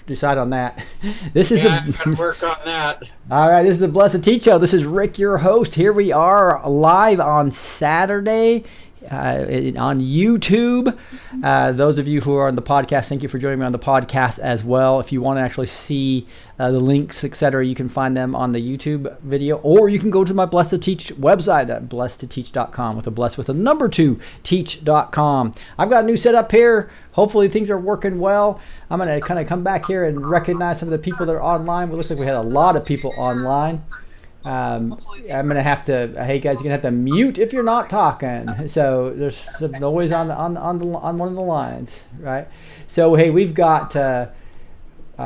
decide on that. This is I'm going to work on that. All right, this is the Blessed Teach Show. This is Rick, your host. Here we are live on Saturday on YouTube. Those of you who are on the podcast, thank you for joining me on the podcast as well. If you want to actually see the links, etc., you can find them on the YouTube video, or you can go to my Blessed Teach website at blessedtoteach.com with a blessed with a number 2 teach.com. I've got a new setup here. Hopefully things are working well. I'm going to kind of come back here and recognize some of the people that are online. It looks like we had a lot of people online. I'm gonna have to. Hey guys, you're gonna have to mute if you're not talking. So there's some noise on one of the lines, right? So hey, we've got. I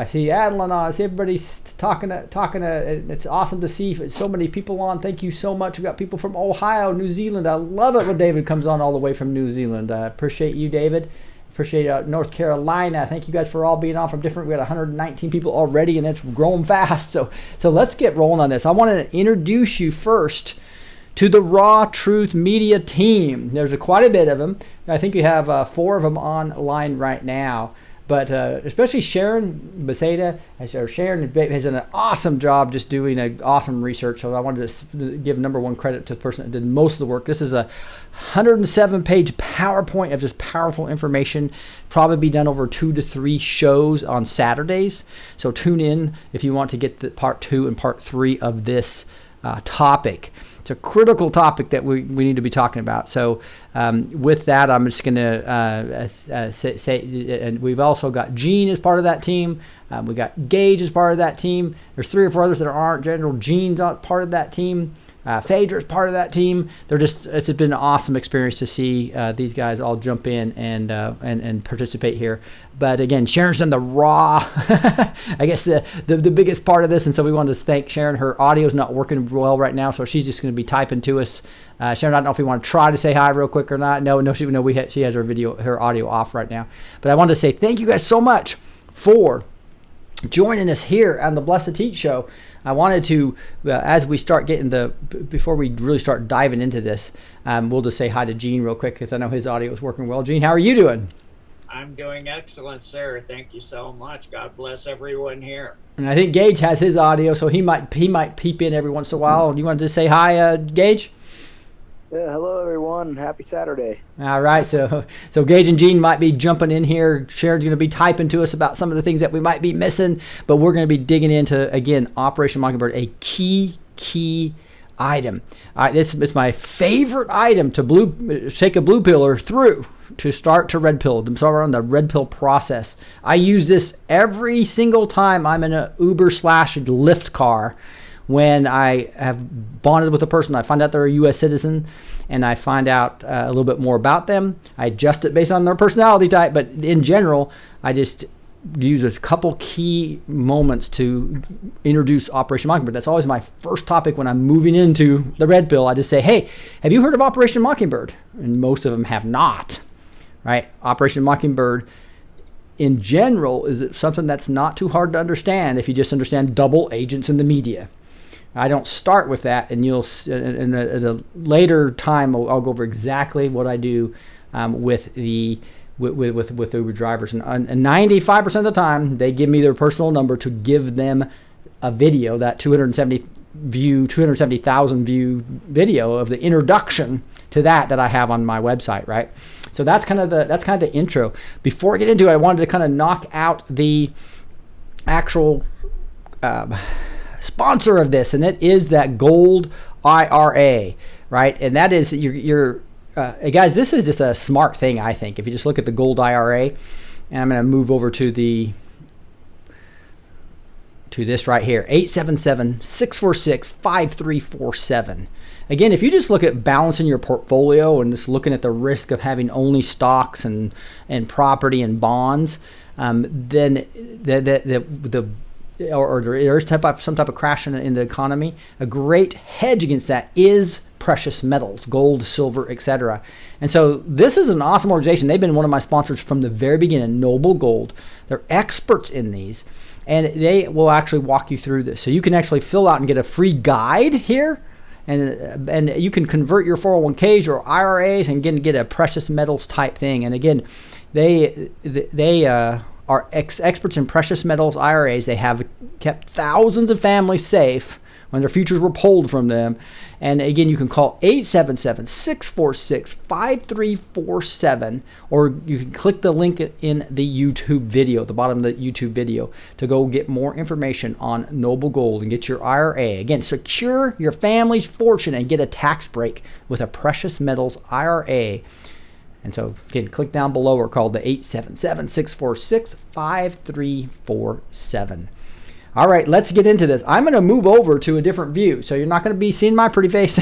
see Adeline on. I see everybody's talking. It's awesome to see so many people on. Thank you so much. We've got people from Ohio, New Zealand. I love it when David comes on all the way from New Zealand. I appreciate you, David. Appreciate North Carolina. Thank you guys for all being on from different. We got 119 people already, and it's growing fast. So let's get rolling on this. I want to introduce you first to the Raw Truth Media team. There's quite a bit of them. I think you have 4 of them online right now. But especially Sharon Beseda, Sharon has done an awesome job just doing an awesome research. So I wanted to give number 1 credit to the person that did most of the work. This is a 107-page PowerPoint of just powerful information, probably be done over 2 to 3 shows on Saturdays. So tune in if you want to get the part 2 and part 3 of this topic. It's a critical topic that we need to be talking about. So with that, I'm just going to say, and we've also got Gene as part of that team. We got Gage as part of that team. There's 3 or 4 others that aren't. General Gene's not part of that team. Phaedra's part of that team. It's been an awesome experience to see these guys all jump in and participate here. But again, Sharon's done the raw, I guess the biggest part of this, and so we wanted to thank Sharon. Her audio's not working well right now, so she's just going to be typing to us. Sharon, I don't know if you want to try to say hi real quick or not. She has her audio off right now. But I wanted to say thank you guys so much for joining us here on the Blessed Teach Show. I wanted to, as we start getting before we really start diving into this, we'll just say hi to Gene real quick because I know his audio is working well. Gene, how are you doing? I'm doing excellent, sir. Thank you so much. God bless everyone here. And I think Gage has his audio, so he might peep in every once in a while. Do you want to just say hi, Gage? Yeah, hello everyone. Happy Saturday. All right, so Gage and Gene might be jumping in here. Sharon's going to be typing to us about some of the things that we might be missing, but we're going to be digging into, again, Operation Mockingbird, a key item. This is my favorite item to take a blue pillar through to start to red pill. So we're on the red pill process. I use this every single time I'm in an Uber/Lyft car. When I have bonded with a person, I find out they're a U.S. citizen, and I find out a little bit more about them. I adjust it based on their personality type, but in general, I just use a couple key moments to introduce Operation Mockingbird. That's always my first topic when I'm moving into the red pill. I just say, hey, have you heard of Operation Mockingbird? And most of them have not, right? Operation Mockingbird in general is something that's not too hard to understand if you just understand double agents in the media. I don't start with that, and you'll in a later time I'll go over exactly what I do with Uber drivers, and 95% of the time they give me their personal number to give them a video, that 270,000 view video of the introduction to that I have on my website, right? So that's kind of the intro. Before I get into it, I wanted to kind of knock out the actual sponsor of this, and it is that gold IRA, right? And that is guys, this is just a smart thing, I think. If you just look at the gold IRA, and I'm going to move over to this right here, 877-646-5347. Again, if you just look at balancing your portfolio and just looking at the risk of having only stocks and property and bonds, then or there is some type of crash in the economy, a great hedge against that is precious metals, gold, silver, etc. And so this is an awesome organization. They've been one of my sponsors from the very beginning, Noble Gold. They're experts in these, and they will actually walk you through this. So you can actually fill out and get a free guide here, and you can convert your 401ks or IRAs and get a precious metals type thing. And again, they are experts in precious metals IRAs. They have kept thousands of families safe when their futures were pulled from them. And again, you can call 877-646-5347, or you can click the link in the YouTube video, at the bottom of the YouTube video, to go get more information on Noble Gold and get your IRA. Again, secure your family's fortune and get a tax break with a precious metals IRA. And so, again, click down below or call the 877-646-5347. All right, let's get into this. I'm going to move over to a different view, so you're not going to be seeing my pretty face.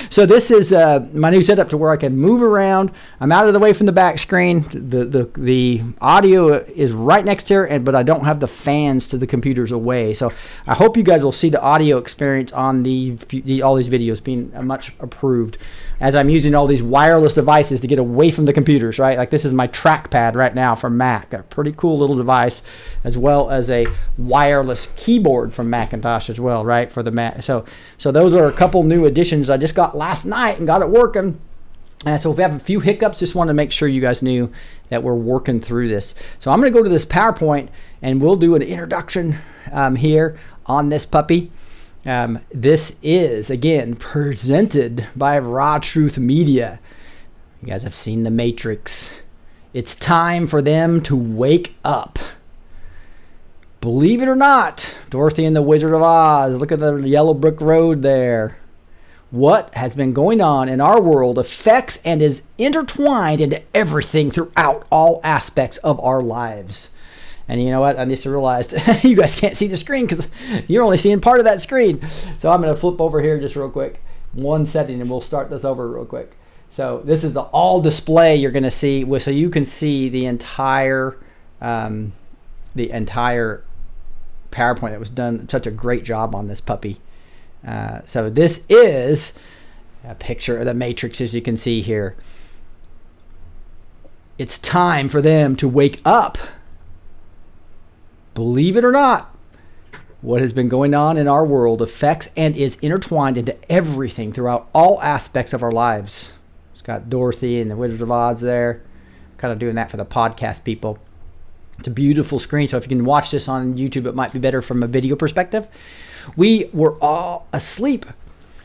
So this is my new setup to where I can move around. I'm out of the way from the back screen. The audio is right next here, but I don't have the fans to the computers away. So I hope you guys will see the audio experience on all these videos being much approved, as I'm using all these wireless devices to get away from the computers, right? Like this is my trackpad right now from Mac, a pretty cool little device, as well as a wireless keyboard from Macintosh as well, right, for the Mac. So those are a couple new additions I just got last night and got it working. And so if we have a few hiccups, just want to make sure you guys knew that we're working through this. So I'm going to go to this PowerPoint and we'll do an introduction here on this puppy. This is, again, presented by Raw Truth Media. You guys have seen The Matrix. It's time for them to wake up. Believe it or not, Dorothy and the Wizard of Oz. Look at the yellow brick road there. What has been going on in our world affects and is intertwined into everything throughout all aspects of our lives. And you know what? I just realized you guys can't see the screen because you're only seeing part of that screen. So I'm going to flip over here just real quick. One setting, and we'll start this over real quick. So this is the all display you're going to see, so you can see the entire PowerPoint that was done. Such a great job on this puppy. So this is a picture of the Matrix, as you can see here. It's time for them to wake up. Believe it or not, what has been going on in our world affects and is intertwined into everything throughout all aspects of our lives. It's got Dorothy and the Wizard of Oz there. Kind of doing that for the podcast people. It's a beautiful screen, so if you can watch this on YouTube, it might be better from a video perspective. We were all asleep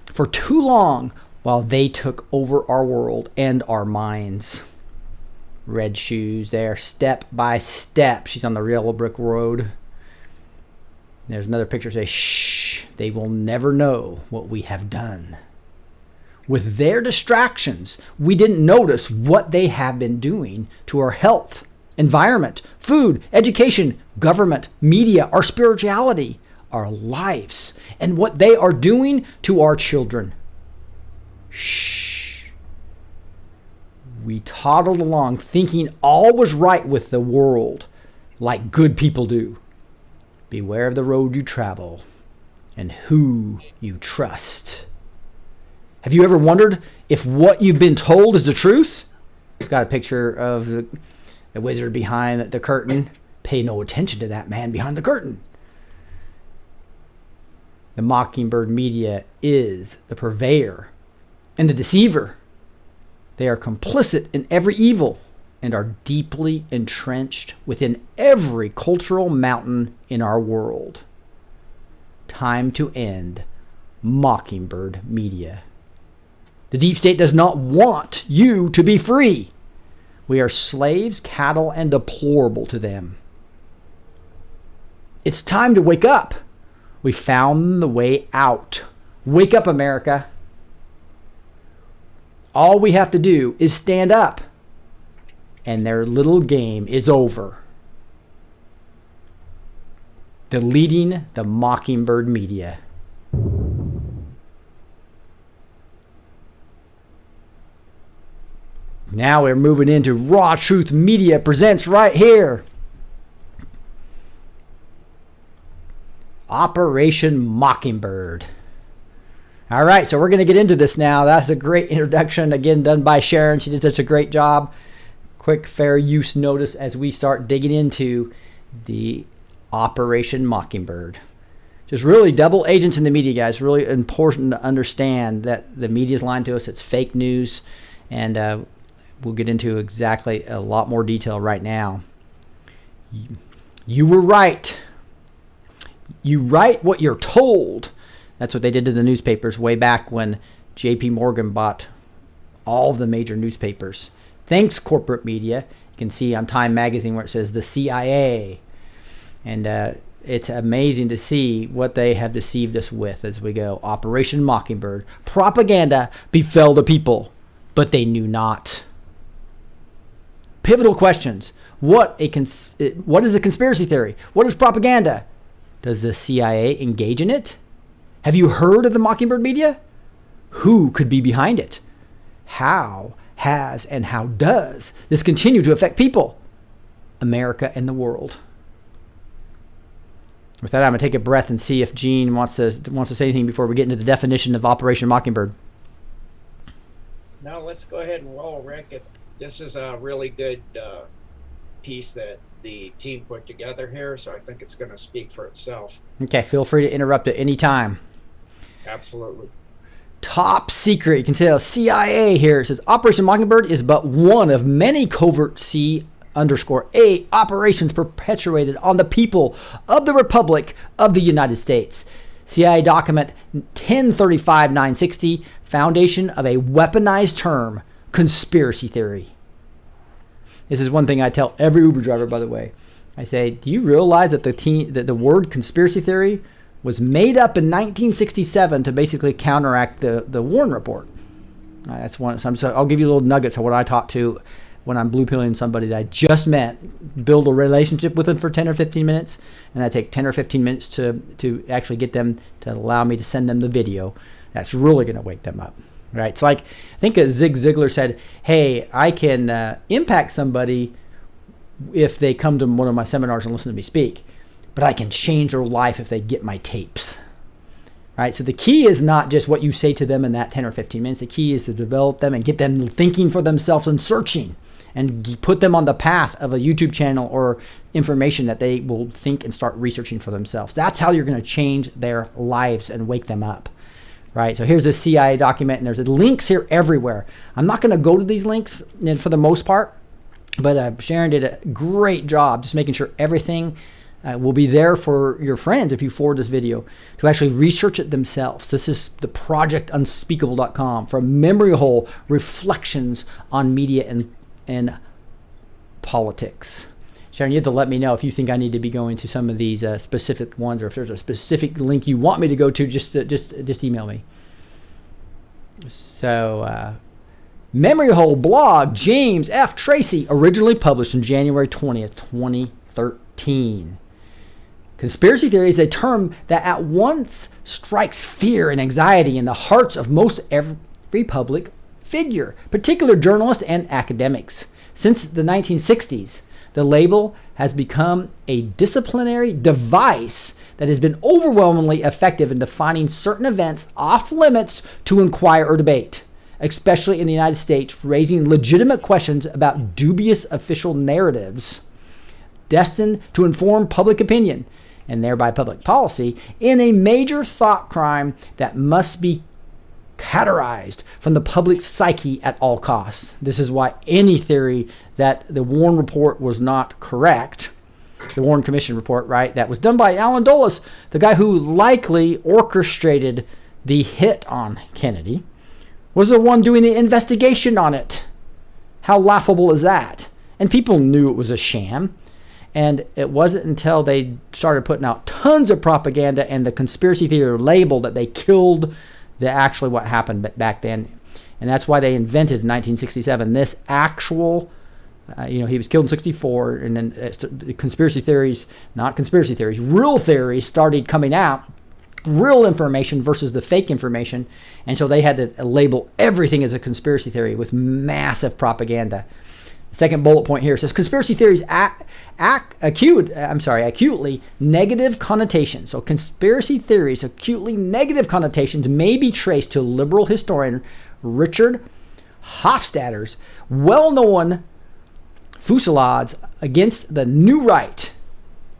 for too long while they took over our world and our minds. Red shoes there, step by step. She's on the yellow brick road. There's another picture say, shh, they will never know what we have done. With their distractions, we didn't notice what they have been doing to our health, environment, food, education, government, media, our spirituality, our lives, and what they are doing to our children. Shh. We toddled along thinking all was right with the world, like good people do. Beware of the road you travel and who you trust. Have you ever wondered if what you've been told is the truth? It's got a picture of the wizard behind the curtain. Pay no attention to that man behind the curtain. The Mockingbird media is the purveyor and the deceiver. They are complicit in every evil and are deeply entrenched within every cultural mountain in our world. Time to end Mockingbird media. The deep state does not want you to be free. We are slaves, cattle, and deplorable to them. It's time to wake up. We found the way out. Wake up, America. All we have to do is stand up, and their little game is over. Deleting the Mockingbird media. Now we're moving into Raw Truth Media presents right here. Operation Mockingbird. All right, so we're going to get into this now. That's a great introduction, again, done by Sharon. She did such a great job. Quick fair use notice as we start digging into the Operation Mockingbird. Just really double agents in the media, guys. Really important to understand that the media's lying to us. It's fake news, and we'll get into exactly a lot more detail right now. You were right. You write what you're told. That's what they did to the newspapers way back when J.P. Morgan bought all the major newspapers. Thanks, corporate media. You can see on Time Magazine where it says the CIA. And it's amazing to see what they have deceived us with as we go. Operation Mockingbird. Propaganda befell the people, but they knew not. Pivotal questions. What is a conspiracy theory? What is propaganda? Does the CIA engage in it? Have you heard of the Mockingbird media? Who could be behind it? How has and how does this continue to affect people, America, and the world? With that, I'm going to take a breath and see if Gene wants to say anything before we get into the definition of Operation Mockingbird. No, let's go ahead and roll, Rick. This is a really good piece that the team put together here, so I think it's going to speak for itself. Okay, feel free to interrupt at any time. Absolutely. Top secret. You can tell CIA here. It says Operation Mockingbird is but one of many covert C_A operations perpetuated on the people of the Republic of the United States. CIA document 1035-960, foundation of a weaponized term, conspiracy theory. This is one thing I tell every Uber driver, by the way. I say, do you realize that the word conspiracy theory was made up in 1967 to basically counteract the Warren Report? That's one. So I'll give you little nuggets of what I talk to when I'm blue pilling somebody that I just met, build a relationship with them for 10 or 15 minutes, and I take 10 or 15 minutes to actually get them to allow me to send them the video. That's really going to wake them up. Right? It's like, I think Zig Ziglar said, hey, I can impact somebody if they come to one of my seminars and listen to me speak, but I can change their life if they get my tapes. Right? So the key is not just what you say to them in that 10 or 15 minutes. The key is to develop them and get them thinking for themselves and searching and put them on the path of a YouTube channel or information that they will think and start researching for themselves. That's how you're going to change their lives and wake them up. Right, so here's a CIA document, and there's links here everywhere. I'm not going to go to these links for the most part, but Sharon did a great job just making sure everything will be there for your friends if you forward this video to actually research it themselves. This is the projectunspeakable.com from Memory Hole, Reflections on Media and Politics. Sharon, you have to let me know if you think I need to be going to some of these specific ones, or if there's a specific link you want me to go to, just email me. So, Memory Hole blog, James F. Tracy, originally published on January 20th, 2013. Conspiracy theory is a term that at once strikes fear and anxiety in the hearts of most every public figure, particularly journalists and academics. Since the 1960s, the label has become a disciplinary device that has been overwhelmingly effective in defining certain events off limits to inquire or debate, especially in the United States, raising legitimate questions about dubious official narratives destined to inform public opinion and thereby public policy in a major thought crime that must be categorized from the public psyche at all costs. This is why any theory that the Warren Report was not correct, the Warren Commission report, right, that was done by Alan Dulles, the guy who likely orchestrated the hit on Kennedy, was the one doing the investigation on it. How laughable is that? And people knew it was a sham. And it wasn't until they started putting out tons of propaganda and the conspiracy theory label that they killed actually what happened back then. And that's why they invented in 1967 this actual, he was killed in 64, and then conspiracy theories, not conspiracy theories, real theories started coming out, real information versus the fake information. And so they had to label everything as a conspiracy theory with massive propaganda. The second bullet point here says conspiracy theories acutely negative connotations. So conspiracy theories acutely negative connotations may be traced to liberal historian Richard Hofstadter's well-known fusillades against the New Right.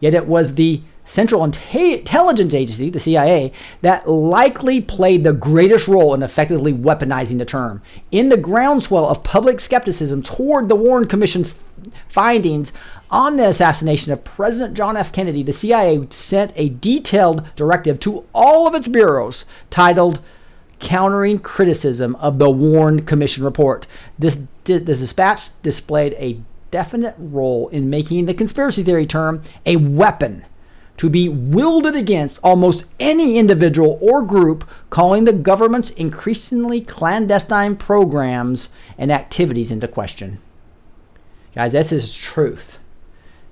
Yet it was the Central Intelligence Agency, the CIA, that likely played the greatest role in effectively weaponizing the term. In the groundswell of public skepticism toward the Warren Commission's findings on the assassination of President John F. Kennedy, the CIA sent a detailed directive to all of its bureaus titled Countering Criticism of the Warren Commission Report. This dispatch displayed a definite role in making the conspiracy theory term a weapon to be wielded against almost any individual or group calling the government's increasingly clandestine programs and activities into question. Guys, this is truth.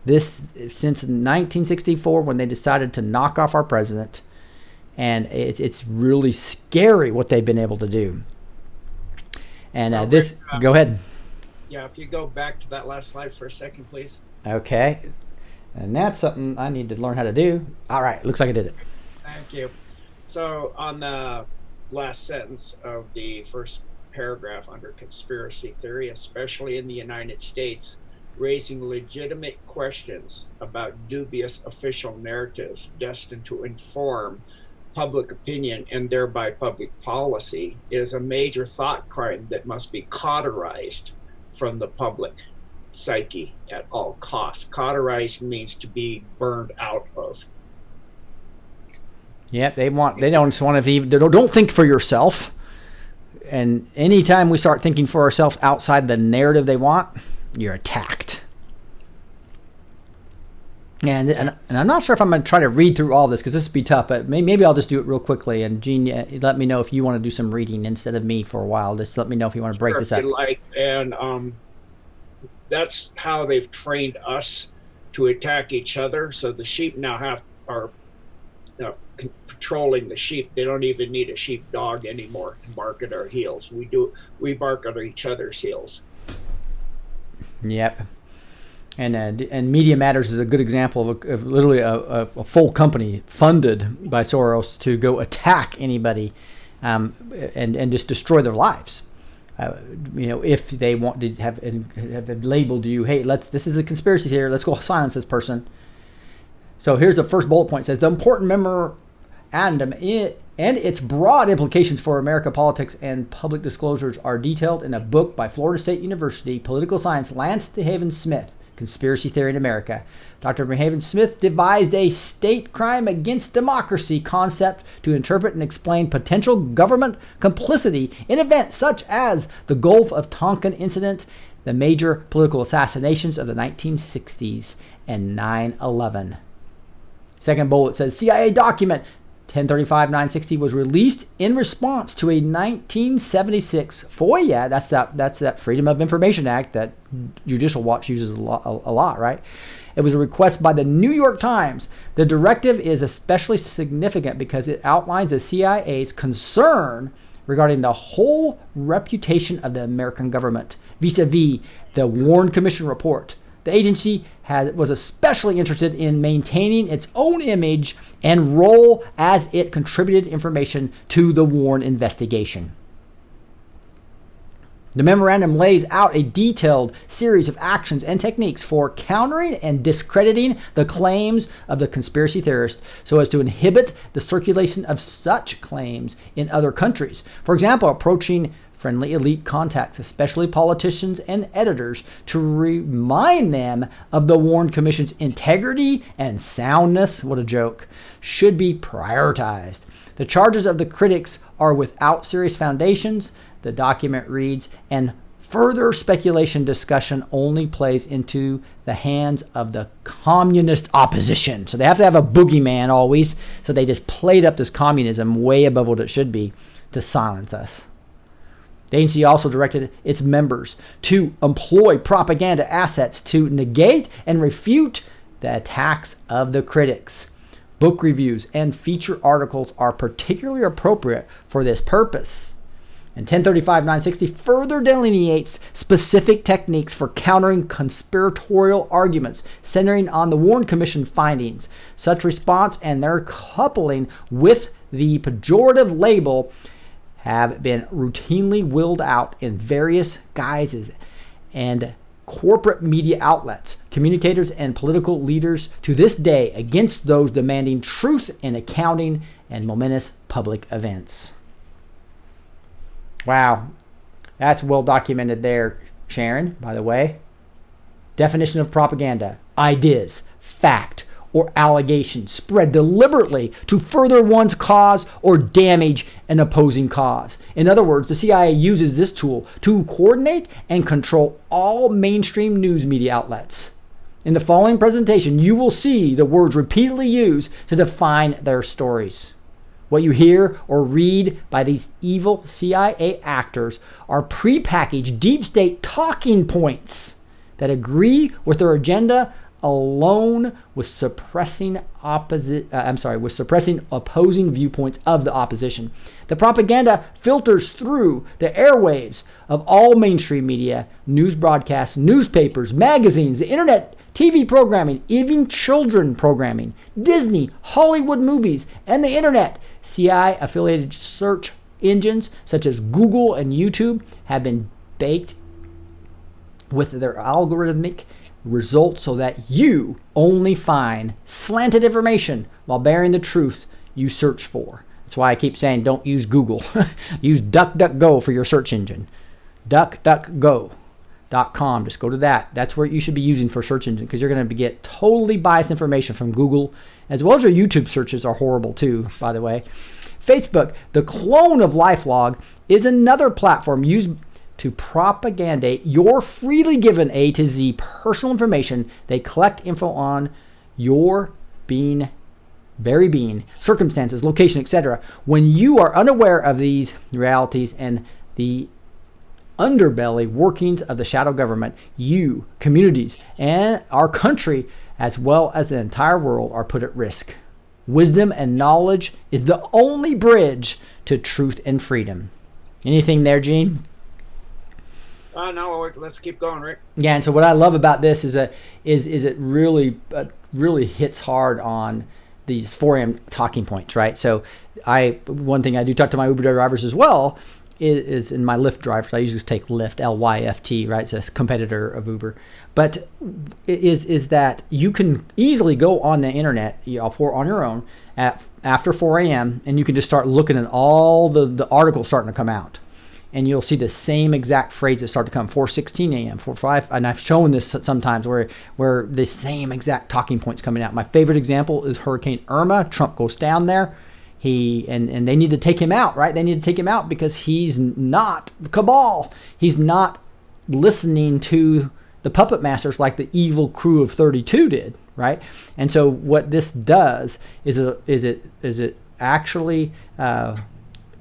This, since 1964, when they decided to knock off our president, and it's really scary what they've been able to do. And go ahead. Yeah, if you go back to that last slide for a second, please. Okay. And that's something I need to learn how to do. All right, looks like I did it. Thank you. So on the last sentence of the first paragraph under conspiracy theory, especially in the United States, raising legitimate questions about dubious official narratives destined to inform public opinion and thereby public policy is a major thought crime that must be cauterized from the public psyche at all costs. Cauterized means to be burned out of. Yeah, they don't think for yourself. And anytime we start thinking for ourselves outside the narrative they want, you're attacked. And I'm not sure if I'm going to try to read through all this because this would be tough, but maybe I'll just do it real quickly. And Gene, let me know if you want to do some reading instead of me for a while. Just let me know if you want to break this up. Like, and that's how they've trained us to attack each other. So the sheep now are patrolling the sheep. They don't even need a sheepdog anymore to bark at our heels. We bark at each other's heels. Yep. And Media Matters is a good example of literally a full company funded by Soros to go attack anybody and just destroy their lives. If they want to have labeled you, hey, this is a conspiracy theory, let's go silence this person. So here's the first bullet point. It says the important memorandum and its broad implications for American politics and public disclosures are detailed in a book by Florida State University political science Lance DeHaven Smith, Conspiracy Theory in America. Dr. DeHaven Smith devised a state crime against democracy concept to interpret and explain potential government complicity in events such as the Gulf of Tonkin incident, the major political assassinations of the 1960s, and 9/11. Second bullet says CIA document 1035-960 was released in response to a 1976 FOIA. That's that Freedom of Information Act that Judicial Watch uses a lot, right? It was a request by the New York Times. The directive is especially significant because it outlines the CIA's concern regarding the whole reputation of the American government vis-a-vis the Warren Commission report. The agency was especially interested in maintaining its own image and role as it contributed information to the Warren investigation. The memorandum lays out a detailed series of actions and techniques for countering and discrediting the claims of the conspiracy theorists so as to inhibit the circulation of such claims in other countries. For example, approaching friendly elite contacts, especially politicians and editors, to remind them of the Warren Commission's integrity and soundness, what a joke, should be prioritized. The charges of the critics are without serious foundations, the document reads, and further speculation discussion only plays into the hands of the communist opposition. So they have to have a boogeyman always, so they just played up this communism way above what it should be to silence us. The agency also directed its members to employ propaganda assets to negate and refute the attacks of the critics. Book reviews and feature articles are particularly appropriate for this purpose. And 1035-960 further delineates specific techniques for countering conspiratorial arguments centering on the Warren Commission findings. Such response and their coupling with the pejorative label have been routinely willed out in various guises and corporate media outlets, communicators, and political leaders to this day against those demanding truth in accounting and momentous public events. Wow. That's well documented there, Sharon, by the way. Definition of propaganda: ideas, fact, or allegation spread deliberately to further one's cause or damage an opposing cause. In other words, the CIA uses this tool to coordinate and control all mainstream news media outlets. In the following presentation, you will see the words repeatedly used to define their stories. What you hear or read by these evil CIA actors are prepackaged deep state talking points that agree with their agenda alone with suppressing opposing viewpoints of the opposition. The propaganda filters through the airwaves of all mainstream media, news broadcasts, newspapers, magazines, the internet, TV programming, even children programming, Disney, Hollywood movies, and the internet. CIA-affiliated search engines such as Google and YouTube have been baked with their algorithmic results so that you only find slanted information while bearing the truth you search for. That's why I keep saying don't use Google. Use DuckDuckGo for your search engine. DuckDuckGo.com. Just go to that. That's where you should be using for search engine, because you're going to get totally biased information from Google, as well as your YouTube searches are horrible too, by the way. Facebook, the clone of LifeLog, is another platform used to propagandate your freely given A to Z personal information. They collect info on your very being, circumstances, location, etc. When you are unaware of these realities and the underbelly workings of the shadow government, you, communities, and our country, as well as the entire world, are put at risk. Wisdom and knowledge is the only bridge to truth and freedom. Anything there, Gene? No, let's keep going, Rick. Yeah, and so what I love about this is it really hits hard on these 4 a.m. talking points, right? So one thing I do talk to my Uber drivers as well is in my Lyft drivers. I usually take Lyft, Lyft, right? It's a competitor of Uber. But is that you can easily go on the internet on your own after 4 a.m. and you can just start looking at all the articles starting to come out. And you'll see the same exact phrases start to come, 4:16 a.m., 4:05, and I've shown this sometimes where the same exact talking points coming out. My favorite example is Hurricane Irma. Trump goes down there. And they need to take him out, right? They need to take him out because he's not the cabal. He's not listening to the puppet masters like the evil crew of 32 did, right? And so what this does is it actually not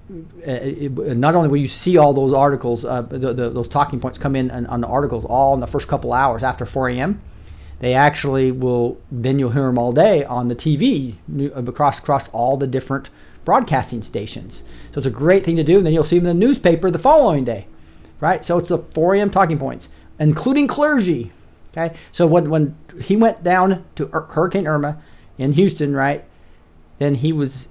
only will you see all those articles, those talking points come in on the articles all in the first couple hours after 4 a.m., they actually will, then you'll hear them all day on the TV across all the different broadcasting stations. So it's a great thing to do. And then you'll see them in the newspaper the following day, right? So it's the 4 a.m. talking points, including clergy, okay? So when he went down to Hurricane Irma in Houston, right, then he was,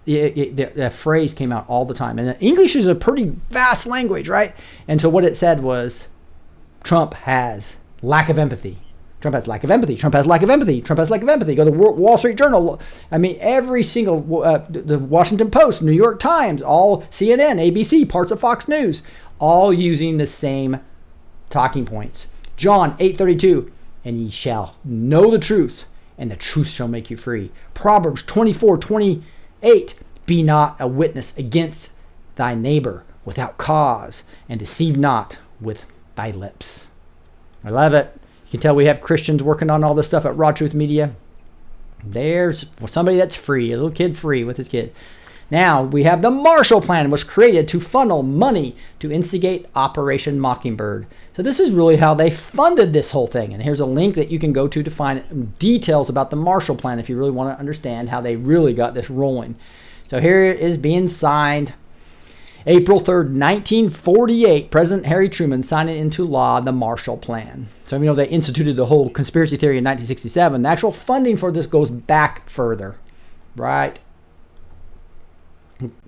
the phrase came out all the time. And English is a pretty vast language, right? And so what it said was, Trump has lack of empathy. Trump has lack of empathy. Trump has lack of empathy. Trump has lack of empathy. Go to the Wall Street Journal. I mean, every single, the Washington Post, New York Times, all CNN, ABC, parts of Fox News, all using the same talking points. John 8:32, and ye shall know the truth, and the truth shall make you free. Proverbs 24:28, be not a witness against thy neighbor without cause, and deceive not with thy lips. I love it. You can tell we have Christians working on all this stuff at Raw Truth Media. There's somebody that's free, a little kid free with his kid. Now, we have the Marshall Plan, was created to funnel money to instigate Operation Mockingbird. So this is really how they funded this whole thing. And here's a link that you can go to find details about the Marshall Plan if you really want to understand how they really got this rolling. So here it is being signed. April 3rd, 1948, President Harry Truman signing into law the Marshall Plan. So we know they instituted the whole conspiracy theory in 1967. The actual funding for this goes back further, right?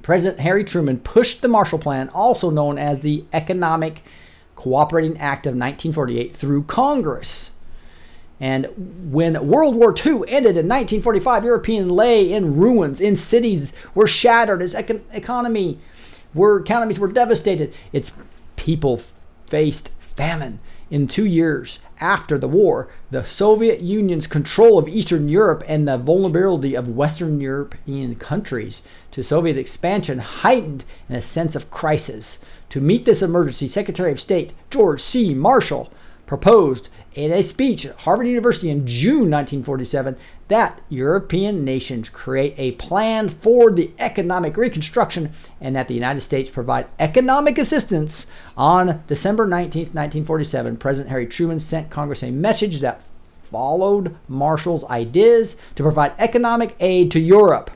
President Harry Truman pushed the Marshall Plan, also known as the Economic Cooperating Act of 1948 through Congress. And when World War II ended in 1945, European lay in ruins, in cities were shattered, its economies were devastated, its people faced famine. In 2 years after the war, the Soviet Union's control of Eastern Europe and the vulnerability of Western European countries to Soviet expansion heightened in a sense of crisis. To meet this emergency, Secretary of State George C. Marshall proposed in a speech at Harvard University in June 1947 that European nations create a plan for the economic reconstruction and that the United States provide economic assistance. On December 19, 1947, President Harry Truman sent Congress a message that followed Marshall's ideas to provide economic aid to Europe.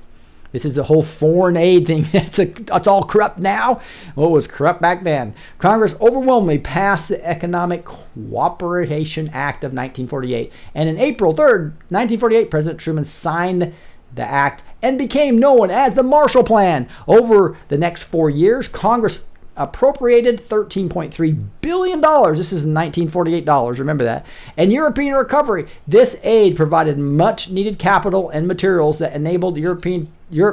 This is the whole foreign aid thing. It's all corrupt now. Well, it was corrupt back then. Congress overwhelmingly passed the Economic Cooperation Act of 1948. And on April 3rd, 1948, President Truman signed the act and became known as the Marshall Plan. Over the next 4 years, Congress appropriated $13.3 billion. This is 1948 dollars, remember that. And European recovery. This aid provided much needed capital and materials that enabled Europe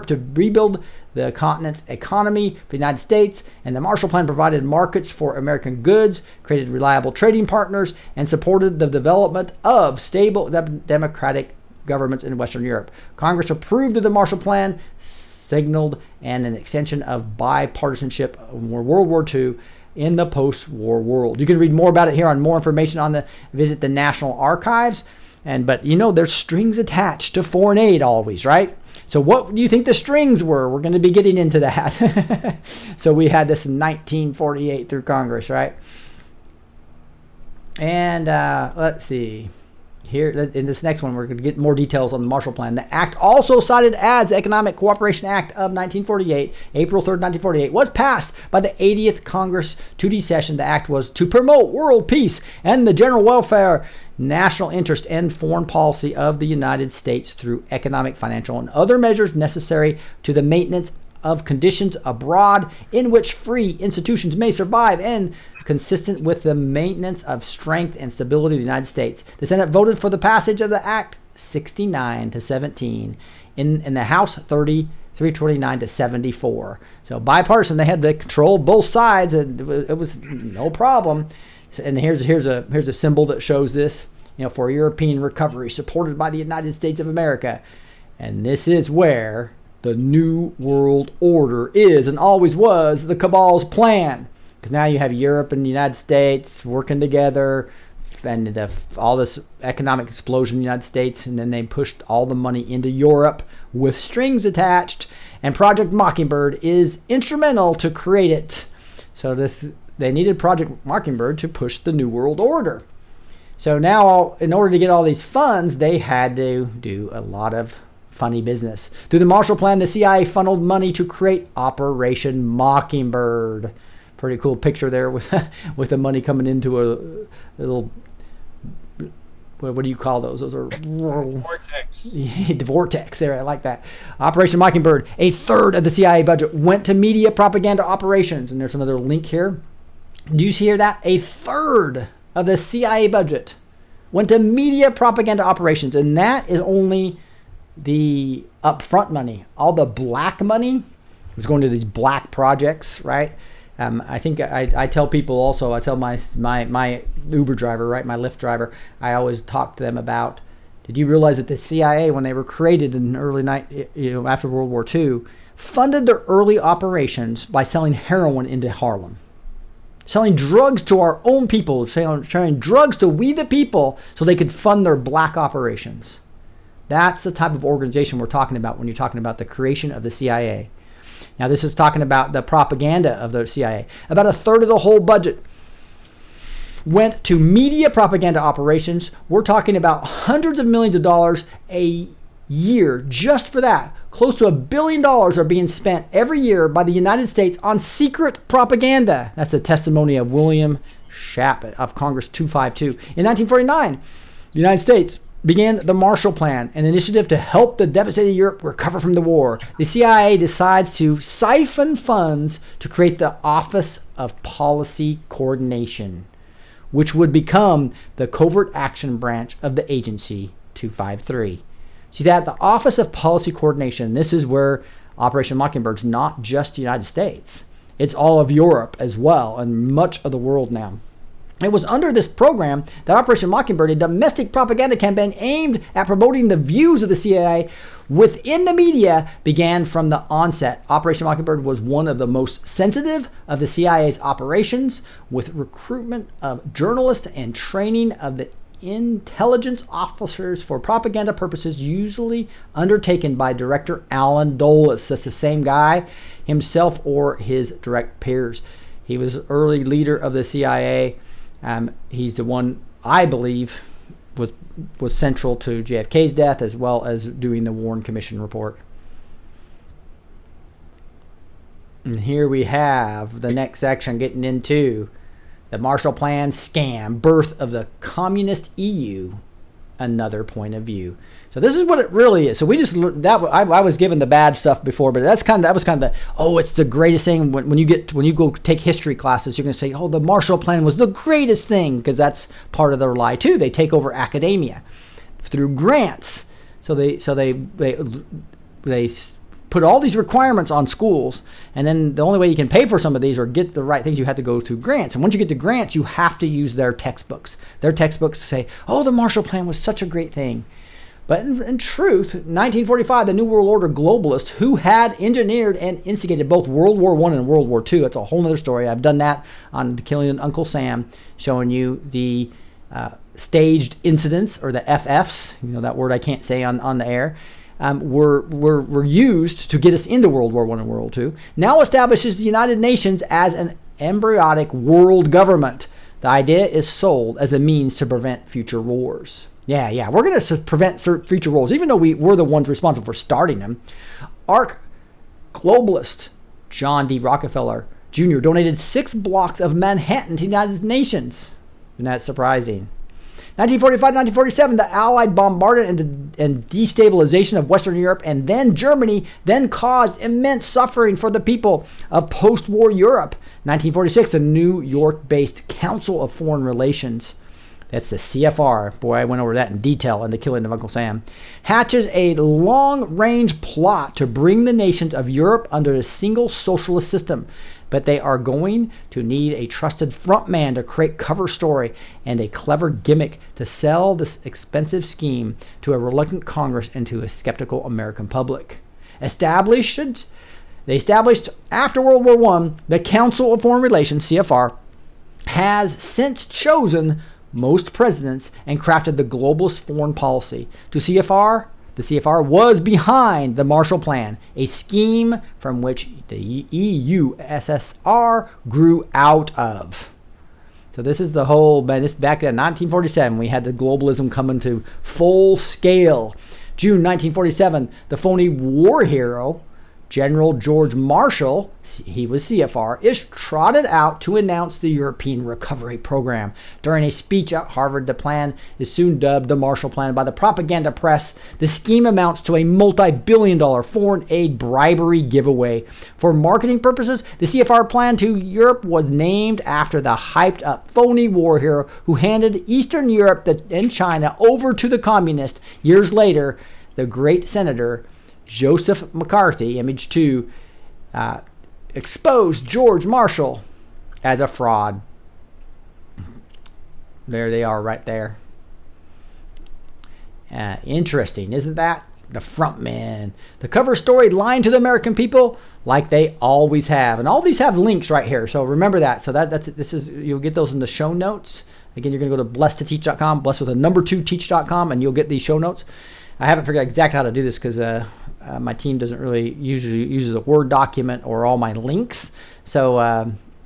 to rebuild the continent's economy for the United States. And the Marshall Plan provided markets for American goods, created reliable trading partners, and supported the development of stable democratic governments in Western Europe. Congress approved of the Marshall Plan, signaled and an extension of bipartisanship in World War II in the post-war world. You can read more about it here on more information on visit the National Archives. But there's strings attached to foreign aid always, right? So what do you think the strings were? We're going to be getting into that. So we had this in 1948 through Congress, right? And let's see. Here, in this next one, we're going to get more details on the Marshall Plan. The act, also cited as the Economic Cooperation Act of 1948, April 3rd, 1948, was passed by the 80th Congress 2D session. The act was to promote world peace and the general welfare, national interest, and foreign policy of the United States through economic, financial, and other measures necessary to the maintenance of conditions abroad in which free institutions may survive and consistent with the maintenance of strength and stability of the United States. The Senate voted for the passage of the Act 69 to 17. In the House 329 to 74. So bipartisan, they had to control both sides, and it was no problem. And here's a symbol that shows this, for European recovery supported by the United States of America. And this is where the New World Order is and always was the CABAL'S plan. Because now you have Europe and the United States working together, and all this economic explosion in the United States, and then they pushed all the money into Europe with strings attached. And Project Mockingbird is instrumental to create it. So they needed Project Mockingbird to push the New World Order. So now, in order to get all these funds, they had to do a lot of funny business. Through the Marshall Plan, the CIA funneled money to create Operation Mockingbird. Pretty cool picture there with the money coming into a little, what do you call those? Those are vortex. The vortex there. I like that. Operation Mockingbird. A third of the CIA budget went to media propaganda operations. And there's another link here. Do you hear that? A third of the CIA budget went to media propaganda operations. And that is only the upfront money. All the black money was going to these black projects, right? I think I tell people also, I tell my Uber driver, right, my Lyft driver, I always talk to them about, did you realize that the CIA, when they were created in the early after World War II, funded their early operations by selling heroin into Harlem, selling drugs to our own people, selling drugs to we the people so they could fund their black operations. That's the type of organization we're talking about when you're talking about the creation of the CIA. Now, this is talking about the propaganda of the CIA. About a third of the whole budget went to media propaganda operations. We're talking about hundreds of millions of dollars a year just for that. Close to $1 billion are being spent every year by the United States on secret propaganda. That's a testimony of William Shapp of Congress 252. In 1949, the United States began the Marshall Plan, an initiative to help the devastated Europe recover from the war. The CIA decides to siphon funds to create the Office of Policy Coordination, which would become the covert action branch of the agency 253. See that? The Office of Policy Coordination, this is where Operation Mockingbird's not just the United States. It's all of Europe as well, and much of the world now. It was under this program that Operation Mockingbird, a domestic propaganda campaign aimed at promoting the views of the CIA within the media, began from the onset. Operation Mockingbird was one of the most sensitive of the CIA's operations, with recruitment of journalists and training of the intelligence officers for propaganda purposes, usually undertaken by Director Allen Dulles. That's the same guy himself or his direct peers. He was early leader of the CIA. He's the one, I believe, was central to JFK's death, as well as doing the Warren Commission report. And here we have the next section getting into the Marshall Plan scam, birth of the communist EU, another point of view. So this is what it really is. So we just that I was given the bad stuff before, but that was kind of the it's the greatest thing. When you go take history classes, you're going to say, the Marshall Plan was the greatest thing, because that's part of their lie too. They take over academia through grants. So they put all these requirements on schools, and then the only way you can pay for some of these or get the right things, you have to go through grants. And once you get to grants, you have to use their textbooks. Their textbooks say, the Marshall Plan was such a great thing. But in truth, 1945, the New World Order globalists, who had engineered and instigated both World War I and World War II, that's a whole other story. I've done that on The Killing of Uncle Sam, showing you the staged incidents, or the FFs, that word I can't say on the air, were used to get us into World War I and World War II, now establishes the United Nations as an embryonic world government. The idea is sold as a means to prevent future wars. Yeah, we're going to prevent future wars, even though we're the ones responsible for starting them. Globalist John D. Rockefeller Jr. donated 6 blocks of Manhattan to the United Nations. Isn't that surprising? 1945-1947, the Allied bombardment and destabilization of Western Europe and then Germany then caused immense suffering for the people of post-war Europe. 1946, the New York-based Council of Foreign Relations, that's the CFR, boy, I went over that in detail in The Killing of Uncle Sam, hatches a long-range plot to bring the nations of Europe under a single socialist system. But they are going to need a trusted frontman to create cover story and a clever gimmick to sell this expensive scheme to a reluctant Congress and to a skeptical American public. They established after World War I, the Council of Foreign Relations, CFR, has since chosen most presidents and crafted the globalist foreign policy. The CFR was behind the Marshall Plan, a scheme from which the EU SSR grew out of. So this is the whole, this back in 1947, we had the globalism coming to full scale. June 1947, the phony war hero, General George Marshall, he was CFR, is trotted out to announce the European Recovery Program. During a speech at Harvard, the plan is soon dubbed the Marshall Plan by the propaganda press. The scheme amounts to a multi-billion-dollar foreign aid bribery giveaway. For marketing purposes, the CFR plan to Europe was named after the hyped-up phony war hero who handed Eastern Europe and China over to the communists. Years later, the great senator Joseph McCarthy, image 2, exposed George Marshall as a fraud. There they are right there. Interesting, isn't that? The front man. The cover story lying to the American people like they always have. And all these have links right here. So remember that. So you'll get those in the show notes. Again, you're going to go to blessed2teach.com, blessed with a number 2 teach.com, and you'll get these show notes. I haven't figured out exactly how to do this because my team doesn't really usually use a Word document or all my links. So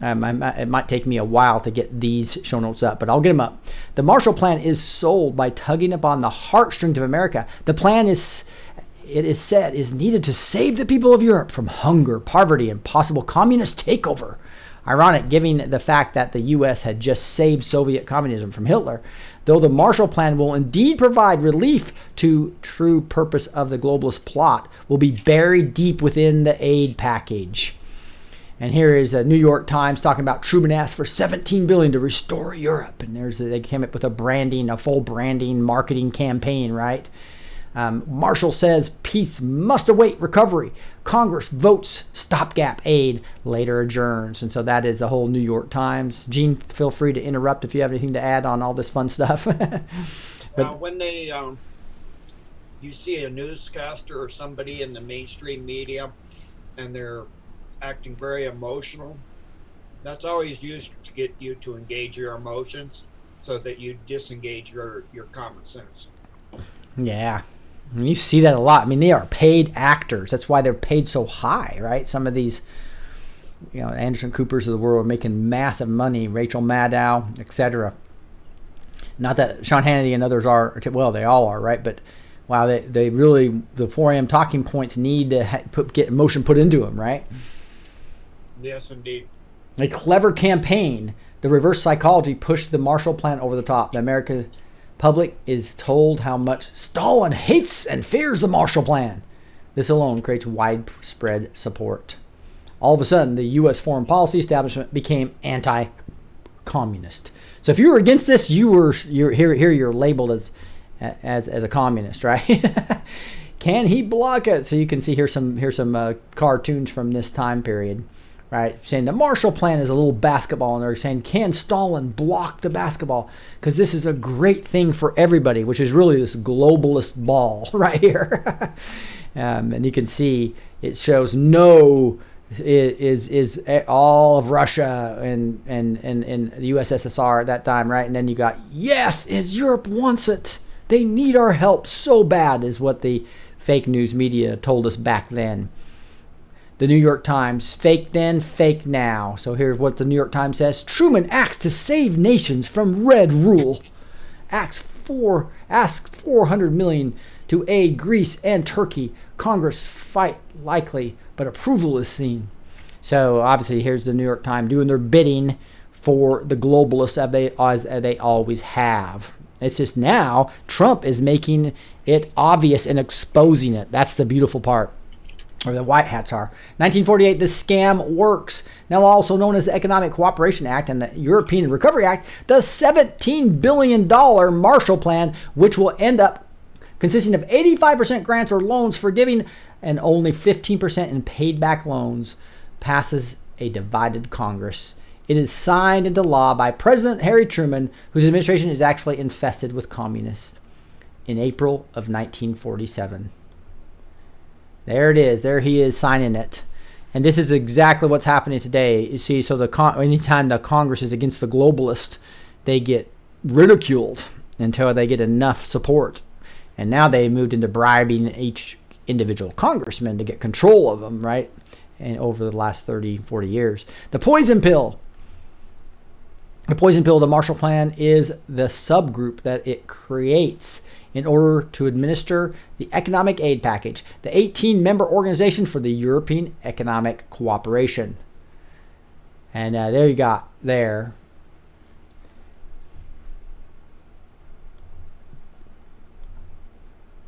it might take me a while to get these show notes up, but I'll get them up. The Marshall Plan is sold by tugging upon the heartstrings of America. The plan is needed to save the people of Europe from hunger, poverty, and possible communist takeover. Ironic, given the fact that the U.S. had just saved Soviet communism from Hitler. Though the Marshall Plan will indeed provide relief to true purpose of the globalist plot, will be buried deep within the aid package. And here is a New York Times talking about Truman asked for $17 billion to restore Europe. And they came up with a full branding, marketing campaign, right? Marshall says peace must await recovery. Congress votes stopgap aid, later adjourns. And so that is the whole New York Times. Gene, feel free to interrupt if you have anything to add on all this fun stuff. But when you see a newscaster or somebody in the mainstream media and they're acting very emotional, that's always used to get you to engage your emotions so that you disengage your common sense. Yeah. And you see that a lot. I mean, they are paid actors. That's why they're paid so high, right? Some of these, Anderson Coopers of the world are making massive money. Rachel Maddow, etc. Not that Sean Hannity and others are. Well, they all are, right? But wow, they really, the 4 a.m. talking points need to get emotion put into them, right? Yes, indeed. A clever campaign. The reverse psychology pushed the Marshall Plan over the top. The American public is told how much Stalin hates and fears the Marshall Plan. This alone creates widespread support. All of a sudden, the U.S. foreign policy establishment became anti-communist. So if you were against this, you're labeled as a communist, right? Can he block it? So you can see here's some cartoons from this time period. Right, saying the Marshall Plan is a little basketball, and they're saying, can Stalin block the basketball? Because this is a great thing for everybody, which is really this globalist ball right here. And you can see it shows no is all of Russia and the USSR at that time, right? And then you got, yes, is Europe wants it. They need our help so bad, is what the fake news media told us back then. The New York Times, fake then, fake now. So here's what the New York Times says. Truman acts to save nations from red rule. Asks $400 million to aid Greece and Turkey. Congress fight likely, but approval is seen. So obviously here's the New York Times doing their bidding for the globalists as they always have. It's just now Trump is making it obvious and exposing it. That's the beautiful part. Or the white hats are. 1948, the scam works. Now also known as the Economic Cooperation Act and the European Recovery Act, the $17 billion Marshall Plan, which will end up consisting of 85% grants or loans forgiving and only 15% in paid back loans, passes a divided Congress. It is signed into law by President Harry Truman, whose administration is actually infested with communists, in April of 1947. There it is. There he is signing it. And this is exactly what's happening today. You see, so anytime the Congress is against the globalists, they get ridiculed until they get enough support. And now they moved into bribing each individual congressman to get control of them, right? And over the last 30, 40 years. The poison pill. The poison pill of the Marshall Plan is the subgroup that it creates in order to administer the economic aid package, the 18-member organization for the European Economic Cooperation. And there you got there.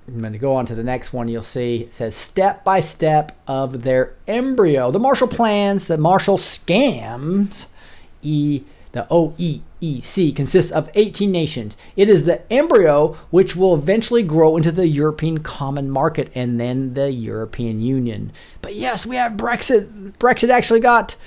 I'm going to go on to the next one. You'll see it says step by step of their embryo. The Marshall Plans, the Marshall Scams, the OEEC consists of 18 nations. It is the embryo which will eventually grow into the European Common Market and then the European Union. But yes, we have Brexit. Brexit actually got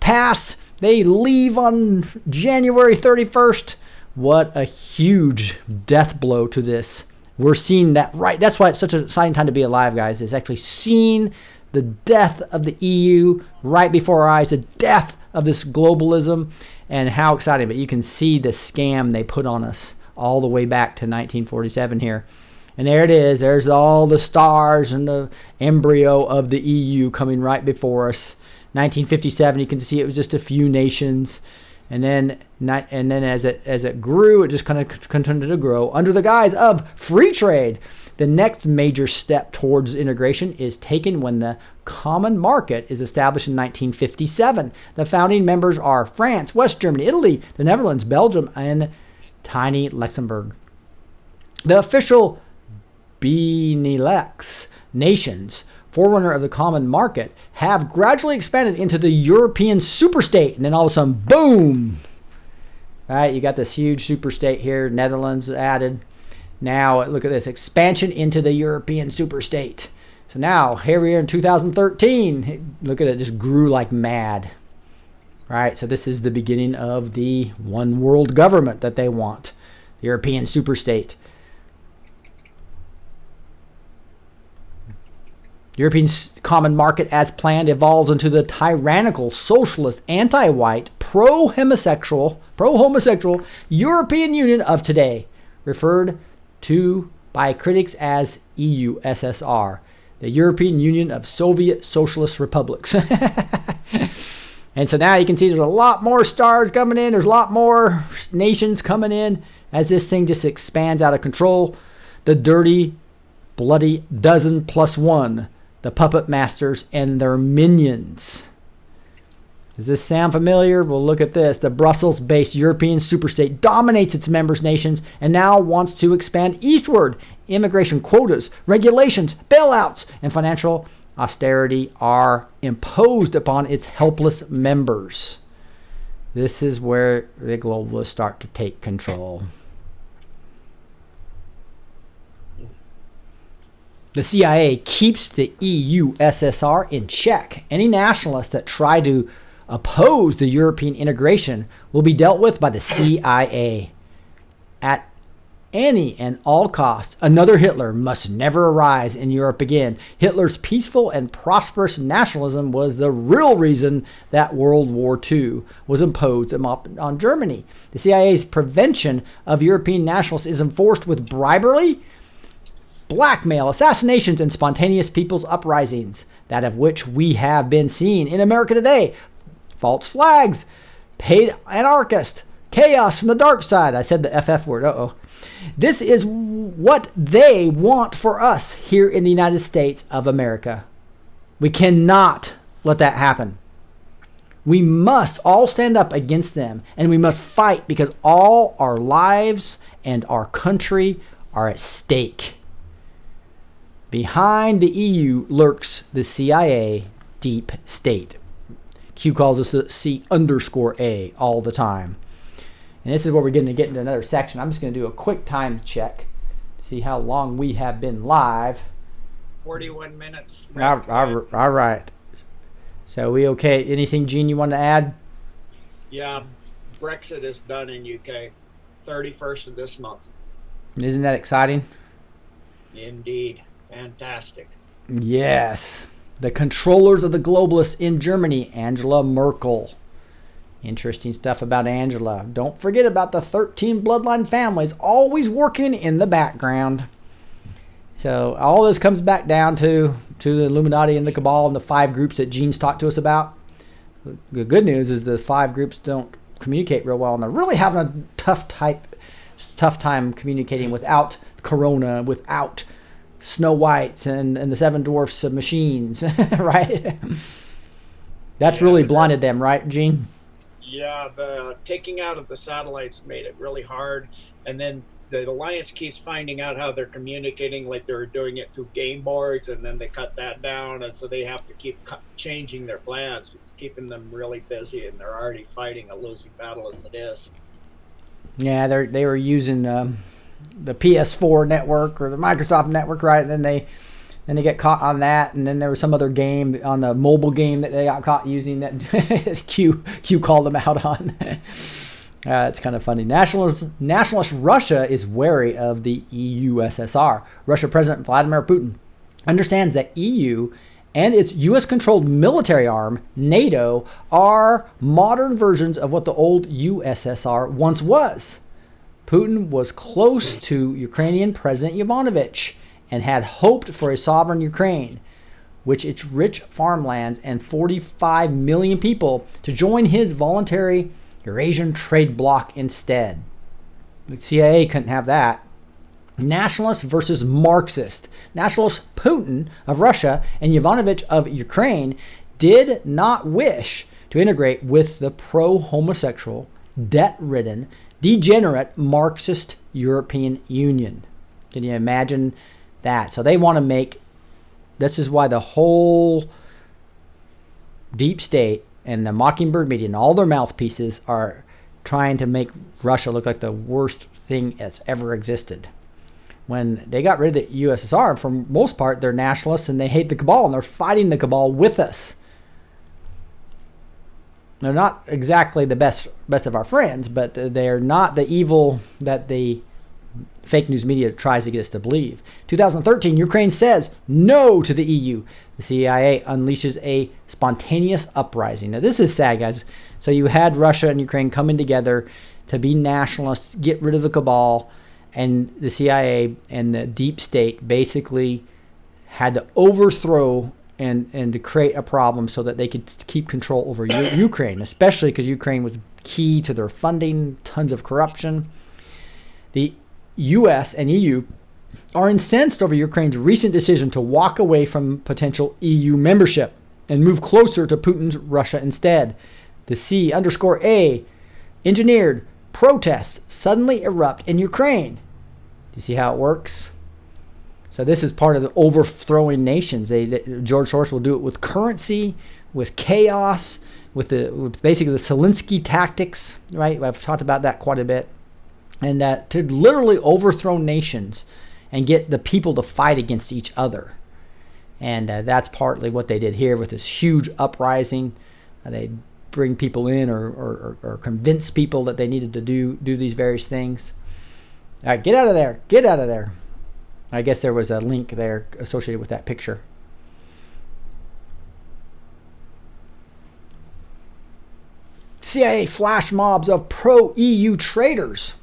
passed. They leave on January 31st. What a huge death blow to this. We're seeing that, right? That's why it's such an exciting time to be alive, guys, is actually seeing the death of the EU right before our eyes, the death of this globalism. And how exciting, but you can see the scam they put on us all the way back to 1947 here. And there it is. There's all the stars and the embryo of the EU coming right before us. 1957, you can see it was just a few nations. And then as it grew, it just kind of continued to grow under the guise of free trade. The next major step towards integration is taken when the common market is established in 1957. The founding members are France, West Germany, Italy, the Netherlands, Belgium, and tiny Luxembourg. The official Benelux nations, forerunner of the common market, have gradually expanded into the European superstate. And then all of a sudden, boom! Right, you got this huge superstate here, Netherlands added. Now, look at this, expansion into the European superstate. So now, here we are in 2013. Look at it, just grew like mad. Right, so this is the beginning of the one world government that they want, the European superstate. European common market, as planned, evolves into the tyrannical, socialist, anti-white, pro-homosexual European Union of today, referred to by critics as EU-SSR, the European Union of Soviet Socialist Republics. And so now you can see there's a lot more stars coming in. There's a lot more nations coming in as this thing just expands out of control. The dirty, bloody dozen plus one. The puppet masters and their minions. Does this sound familiar? Well, look at this. The Brussels-based European superstate dominates its member nations and now wants to expand eastward. Immigration quotas, regulations, bailouts, and financial austerity are imposed upon its helpless members. This is where the globalists start to take control. The CIA keeps the EU-SSR in check. Any nationalists that try to oppose the European integration will be dealt with by the CIA. At any and all costs, another Hitler must never arise in Europe again. Hitler's peaceful and prosperous nationalism was the real reason that World War II was imposed on Germany. The CIA's prevention of European nationalists is enforced with bribery, blackmail, assassinations, and spontaneous people's uprisings, that of which we have been seeing in America today. False flags, paid anarchists, chaos from the dark side. I said the FF word, uh-oh. This is what they want for us here in the United States of America. We cannot let that happen. We must all stand up against them, and we must fight because all our lives and our country are at stake. Behind the EU lurks the CIA deep state. Q calls us a C_A all the time. And this is where we're going to get into another section. I'm just going to do a quick time check to see how long we have been live. 41 minutes. All right. So we okay? Anything, Gene, you want to add? Yeah, Brexit is done in UK. 31st of this month. Isn't that exciting? Indeed. Fantastic. Yes. The controllers of the globalists in Germany, Angela Merkel. Interesting stuff about Angela. Don't forget about the 13 bloodline families always working in the background. So all this comes back down to the Illuminati and the Cabal and the 5 groups that Gene's talked to us about. The good news is the 5 groups don't communicate real well, and they're really having a tough time communicating without Corona, without Snow Whites and the 7 Dwarfs of machines, right? That's really blinded them, right, Gene? Yeah, the taking out of the satellites made it really hard. And then the Alliance keeps finding out how they're communicating, like they're doing it through game boards, and then they cut that down. And so they have to keep changing their plans. It's keeping them really busy, and they're already fighting a losing battle as it is. Yeah, they were using the PS4 network or the Microsoft network, right? And then they get caught on that, and then there was some other game on the mobile game that they got caught using that Q called them out on. It's kind of funny. Nationalist Russia is wary of the EU-SSR. Russia President Vladimir Putin understands that EU and its U.S.-controlled military arm, NATO, are modern versions of what the old USSR once was. Putin was close to Ukrainian President Yovanovitch and had hoped for a sovereign Ukraine, which its rich farmlands and 45 million people, to join his voluntary Eurasian trade bloc instead. The CIA couldn't have that. Nationalists versus Marxist. Nationalist Putin of Russia and Yovanovitch of Ukraine did not wish to integrate with the pro-homosexual, debt-ridden, degenerate Marxist European Union. Can you imagine that? So they want to make, this is why the whole deep state and the Mockingbird media and all their mouthpieces are trying to make Russia look like the worst thing that's ever existed. When they got rid of the USSR, for most part, they're nationalists and they hate the cabal and they're fighting the cabal with us. They're not exactly the best of our friends, but they're not the evil that the fake news media tries to get us to believe. 2013, Ukraine says no to the EU. The CIA unleashes a spontaneous uprising. Now, this is sad, guys. So you had Russia and Ukraine coming together to be nationalists, get rid of the cabal, and the CIA and the deep state basically had to overthrow and to create a problem so that they could keep control over Ukraine, especially because Ukraine was key to their funding, tons of corruption. The US and EU are incensed over Ukraine's recent decision to walk away from potential EU membership and move closer to Putin's Russia instead. The C_A engineered protests suddenly erupt in Ukraine. Do you see how it works? So this is part of the overthrowing nations. George Soros will do it with currency, with chaos, with basically the Zelensky tactics, right? I've talked about that quite a bit. And to literally overthrow nations and get the people to fight against each other. And that's partly what they did here with this huge uprising. They bring people in or convince people that they needed to do these various things. All right, get out of there. Get out of there. I guess there was a link there associated with that picture. CIA flash mobs of pro-EU traitors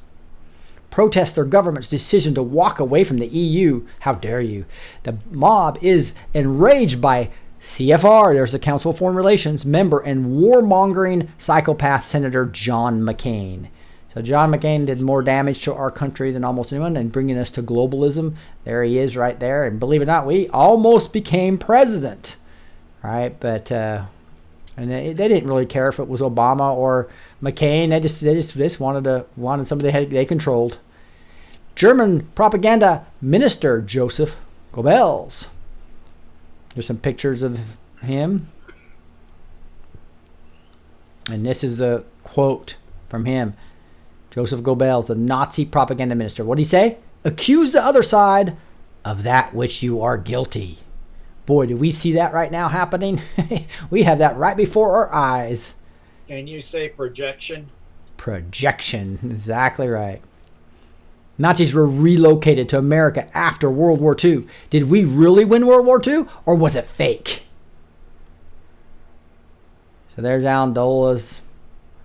protest their government's decision to walk away from the EU. How dare you? The mob is enraged by CFR, there's the Council of Foreign Relations member and warmongering psychopath Senator John McCain. So John McCain did more damage to our country than almost anyone and bringing us to globalism. There he is right there. And believe it or not, we almost became president. Right? But and they didn't really care if it was Obama or McCain. They just wanted somebody they controlled. German propaganda minister Joseph Goebbels. There's some pictures of him. And this is a quote from him. Joseph Goebbels, the Nazi propaganda minister. What did he say? Accuse the other side of that which you are guilty. Boy, do we see that right now happening? We have that right before our eyes. Can you say projection? Projection, exactly right. Nazis were relocated to America after World War II. Did we really win World War II, or was it fake? So there's Alan Dola's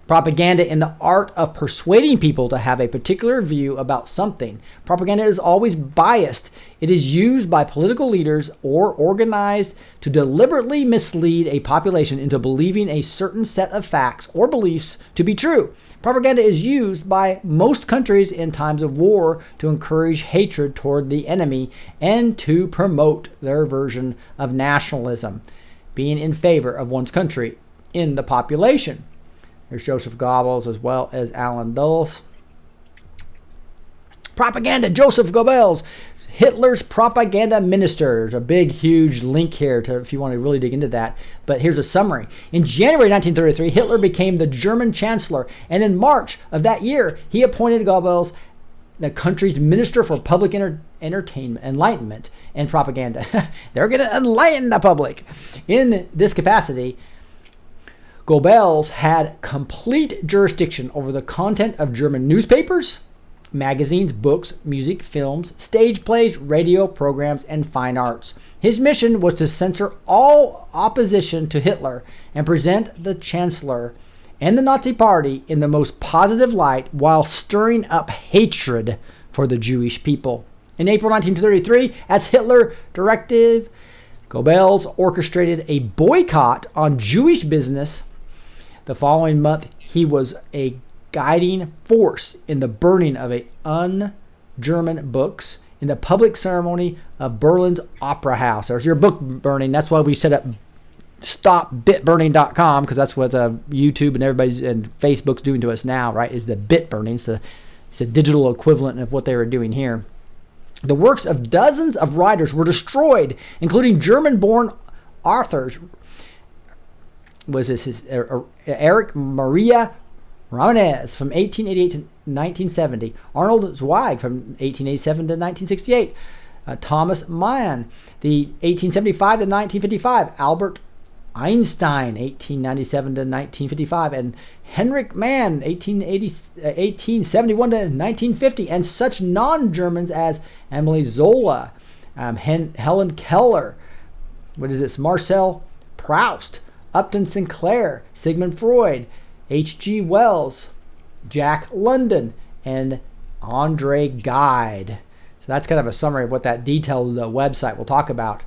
propaganda in the art of persuading people to have a particular view about something. Propaganda is always biased. It is used by political leaders or organized to deliberately mislead a population into believing a certain set of facts or beliefs to be true. Propaganda is used by most countries in times of war to encourage hatred toward the enemy and to promote their version of nationalism, being in favor of one's country in the population. There's Joseph Goebbels as well as Alan Dulles. Propaganda, Joseph Goebbels, Hitler's propaganda minister. There's a big, huge link here if you want to really dig into that. But here's a summary. In January 1933, Hitler became the German chancellor. And in March of that year, he appointed Goebbels the country's minister for public enlightenment and propaganda. They're going to enlighten the public. In this capacity, Goebbels had complete jurisdiction over the content of German newspapers, magazines, books, music, films, stage plays, radio programs, and fine arts. His mission was to censor all opposition to Hitler and present the Chancellor and the Nazi Party in the most positive light while stirring up hatred for the Jewish people. In April 1933, as Hitler directed, Goebbels orchestrated a boycott on Jewish business. The following month, he was a guiding force in the burning of an German books in the public ceremony of Berlin's Opera House. There's your book burning. That's why we set up stopbitburning.com, because that's what YouTube and everybody's and Facebook's doing to us now, right? Is the bit burning. It's a digital equivalent of what they were doing here. The works of dozens of writers were destroyed, including German-born authors. Erich Maria Ramirez from 1888 to 1970, Arnold Zweig from 1887 to 1968, Thomas Mann, the 1875 to 1955, Albert Einstein, 1897 to 1955, and Heinrich Mann, 1871 to 1950, and such non-Germans as Emily Zola, Helen Keller, Marcel Proust, Upton Sinclair, Sigmund Freud, H.G. Wells, Jack London, and Andre Gide. So that's kind of a summary of what that detailed website will talk about.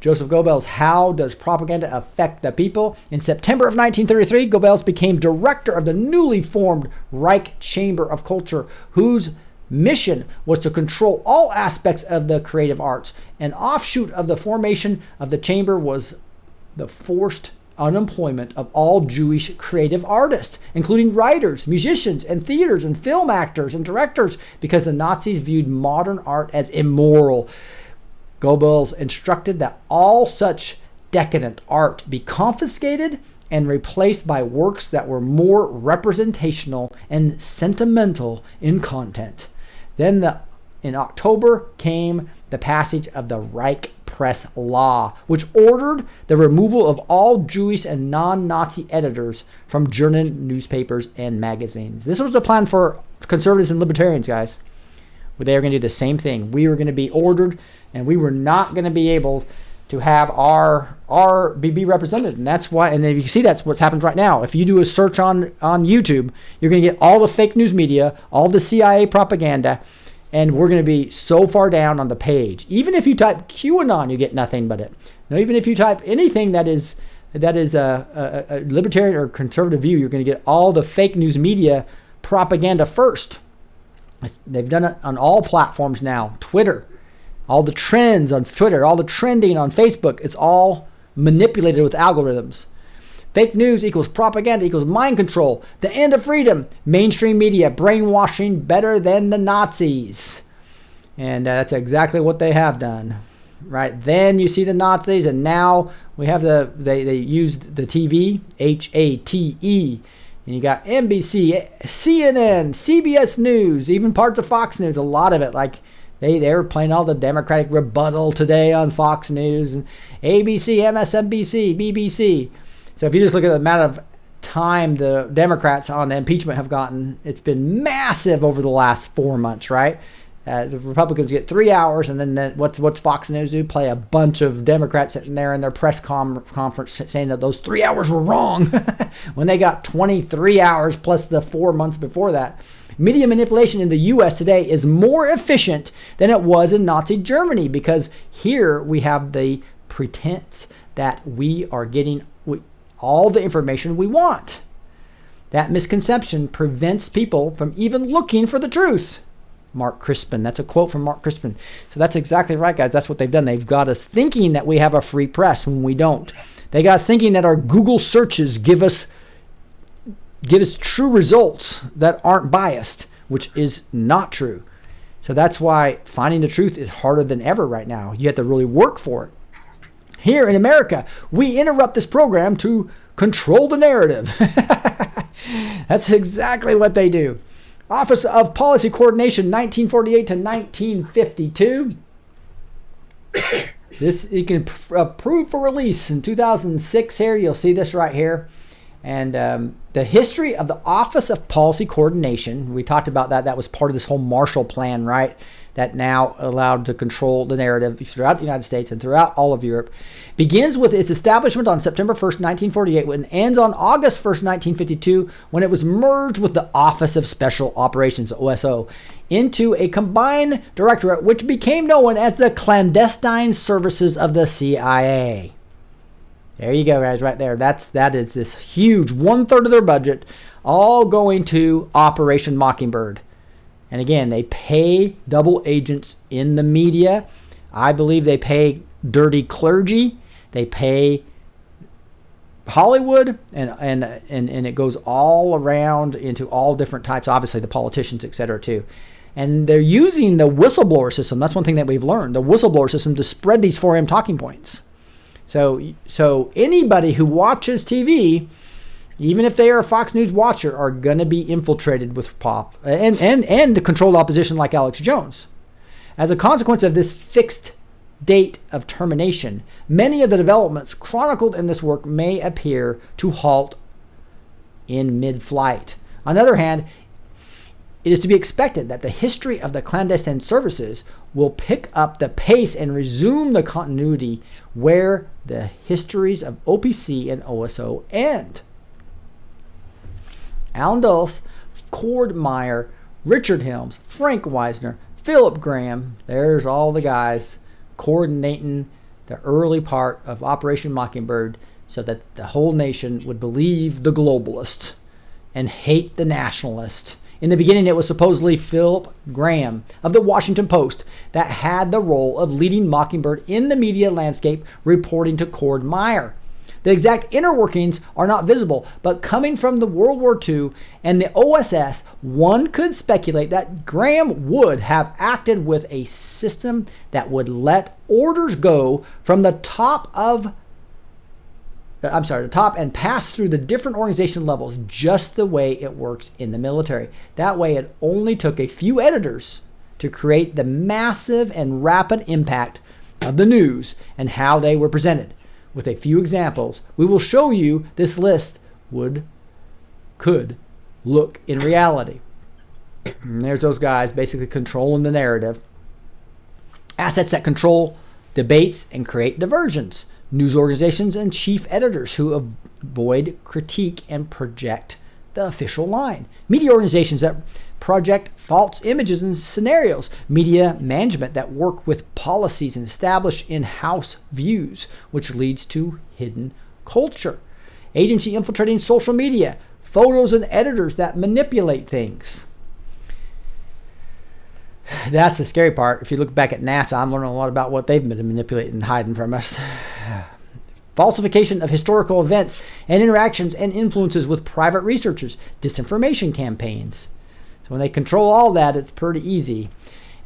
Joseph Goebbels, How Does Propaganda Affect the People? In September of 1933, Goebbels became director of the newly formed Reich Chamber of Culture, whose mission was to control all aspects of the creative arts. An offshoot of the formation of the chamber was the forced unemployment of all Jewish creative artists, including writers, musicians, and theaters and film actors and directors, because the Nazis viewed modern art as immoral. Goebbels instructed that all such decadent art be confiscated and replaced by works that were more representational and sentimental in content. Then in October came the passage of the Reich Press Law, which ordered the removal of all Jewish and non-Nazi editors from German newspapers and magazines. This was the plan for conservatives and libertarians, guys. They were going to do the same thing. We were going to be ordered, and we were not going to be able to have our be represented. And that's why, and if you see, that's what's happened right now. If you do a search on YouTube, you're going to get all the fake news media, all the CIA propaganda, and we're going to be so far down on the page. Even if you type QAnon, you get nothing but it. Now, even if you type anything that is a libertarian or conservative view, you're going to get all the fake news media propaganda first. They've done it on all platforms now. Twitter, all the trends on Twitter, all the trending on Facebook, it's all manipulated with algorithms. Fake news equals propaganda equals mind control. The end of freedom. Mainstream media brainwashing better than the Nazis. And that's exactly what they have done. Right? Then you see the Nazis, and now we have they used the TV, HATE. And you got NBC, CNN, CBS News, even parts of Fox News, a lot of it. Like they were playing all the Democratic rebuttal today on Fox News, and ABC, MSNBC, BBC. So if you just look at the amount of time the Democrats on the impeachment have gotten, it's been massive over the last 4 months, right? The Republicans get 3 hours, and then what's Fox News do? Play a bunch of Democrats sitting there in their press conference saying that those 3 hours were wrong when they got 23 hours plus the 4 months before that. Media manipulation in the U.S. today is more efficient than it was in Nazi Germany, because here we have the pretense that we are getting all the information we want. That misconception prevents people from even looking for the truth. Mark Crispin. That's a quote from Mark Crispin. So that's exactly right, guys. That's what they've done. They've got us thinking that we have a free press when we don't. They got us thinking that our Google searches give us true results that aren't biased, which is not true. So that's why finding the truth is harder than ever right now. You have to really work for it. Here in America, we interrupt this program to control the narrative. That's exactly what they do. Office of Policy Coordination, 1948 to 1952. This you can approve for release in 2006 here. You'll see this right here. And the history of the Office of Policy Coordination, we talked about that. That was part of this whole Marshall Plan, right? That now allowed to control the narrative throughout the United States and throughout all of Europe. Begins with its establishment on September 1st, 1948, and ends on August 1st, 1952, when it was merged with the Office of Special Operations, OSO, into a combined directorate, which became known as the Clandestine Services of the CIA. There you go, guys, right there. That is this huge 1/3 of their budget, all going to Operation Mockingbird. And again, they pay double agents in the media. I believe they pay dirty clergy. They pay Hollywood, and it goes all around into all different types, obviously the politicians, et cetera, too. And they're using the whistleblower system. That's one thing that we've learned, the whistleblower system, to spread these 4am talking points. So anybody who watches TV, even if they are a Fox News watcher, are going to be infiltrated with pop and the controlled opposition like Alex Jones. As a consequence of this fixed date of termination, many of the developments chronicled in this work may appear to halt in mid-flight. On the other hand, it is to be expected that the history of the clandestine services will pick up the pace and resume the continuity where the histories of OPC and OSO end. Alan Dulles, Cord Meyer, Richard Helms, Frank Wisner, Philip Graham, there's all the guys coordinating the early part of Operation Mockingbird so that the whole nation would believe the globalist and hate the nationalist. In the beginning, it was supposedly Philip Graham of the Washington Post that had the role of leading Mockingbird in the media landscape, reporting to Cord Meyer. The exact inner workings are not visible, but coming from the World War II and the OSS, one could speculate that Graham would have acted with a system that would let orders go from the top and pass through the different organization levels just the way it works in the military. That way, it only took a few editors to create the massive and rapid impact of the news and how they were presented. With a few examples, we will show you this list could look in reality. And there's those guys basically controlling the narrative. Assets that control debates and create diversions. News organizations and chief editors who avoid critique and project the official line. Media organizations that project false images and scenarios. Media management that work with policies and establish in-house views, which leads to hidden culture. Agency infiltrating social media. Photos and editors that manipulate things. That's the scary part. If you look back at NASA, I'm learning a lot about what they've been manipulating and hiding from us. Falsification of historical events and interactions and influences with private researchers. Disinformation campaigns. So when they control all that, it's pretty easy.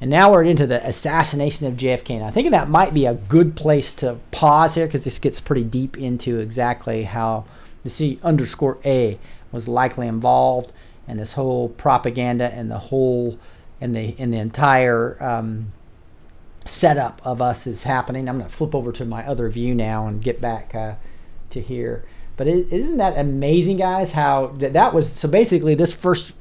And now we're into the assassination of JFK. And I think that might be a good place to pause here, because this gets pretty deep into exactly how the C_A was likely involved, and this whole propaganda and the whole and the entire setup of us is happening. I'm going to flip over to my other view now and get back to here. But isn't that amazing, guys? How that was so basically this first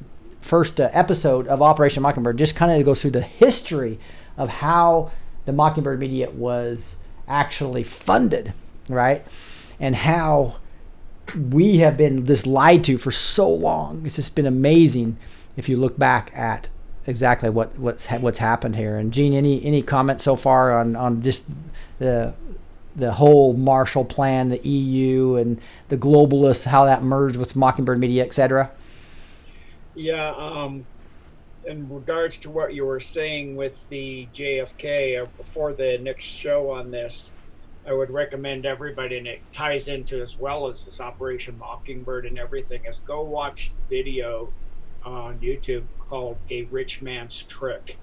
episode of Operation Mockingbird just kind of goes through the history of how the Mockingbird media was actually funded, right? And how we have been just lied to for so long. It's just been amazing if you look back at exactly what's happened here. And Gene, any comments so far on just the whole Marshall Plan, the EU, and the globalists, how that merged with Mockingbird Media, etc.? Yeah, in regards to what you were saying with the JFK, before the next show on this, I would recommend everybody, and it ties into as well as this Operation Mockingbird and everything, is go watch the video on YouTube called A Rich Man's Trick.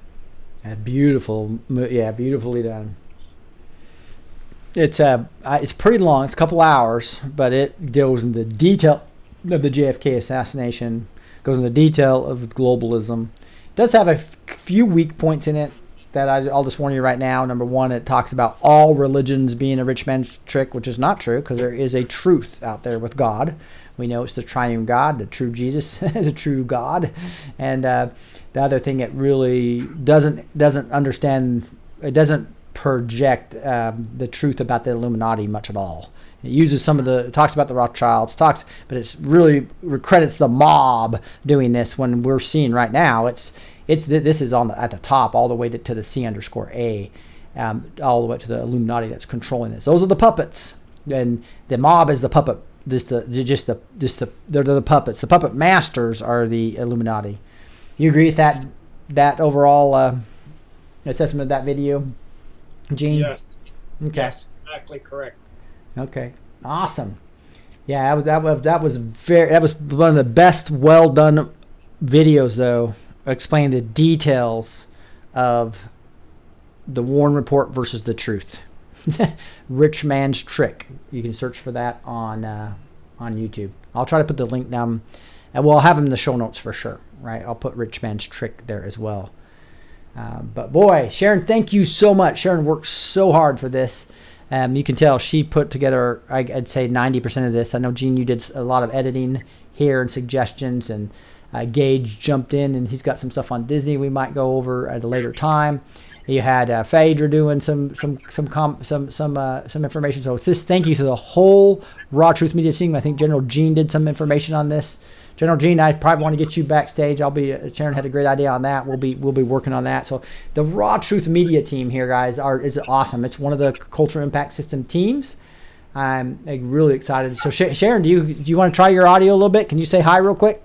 Beautifully done. It's pretty long. It's a couple hours, but it goes into detail of the JFK assassination, goes into detail of globalism. It does have a few weak points in it that I'll just warn you right now. Number one, it talks about all religions being a rich man's trick, which is not true, because there is a truth out there with God. We know it's the triune God, the true Jesus, the true God. And the other thing, it really doesn't understand, it doesn't project the truth about the Illuminati much at all. It uses it talks about the Rothschilds, but it's really credits the mob doing this, when we're seeing right now, this is at the top, all the way to the C_A, all the way to the Illuminati that's controlling this. Those are the puppets, and the mob is the puppet. They're the puppets. The puppet masters are the Illuminati. You agree with that, that overall assessment of that video, Gene? Yes. Okay. Yes, exactly correct. Okay. Awesome. Yeah, that was one of the best well done videos, though, explaining the details of the Warren Report versus the truth. Rich Man's Trick. You can search for that on YouTube. I'll try to put the link down, and I'll have them in the show notes for sure. Right? I'll put Rich Man's Trick there as well. But boy, Sharon, thank you so much. Sharon worked so hard for this. You can tell she put together, I'd say 90% of this. I know, Gene, you did a lot of editing here and suggestions, and Gage jumped in, and he's got some stuff on Disney we might go over at a later time. You had Phaedra doing some information. So just thank you to the whole Raw Truth Media team. I think General Gene did some information on this. General Gene, I probably want to get you backstage. Sharon had a great idea on that. We'll be working on that. So the Raw Truth Media team here, guys, is awesome. It's one of the Cultural Impact System teams. I'm really excited. So Sharon, do you want to try your audio a little bit? Can you say hi real quick?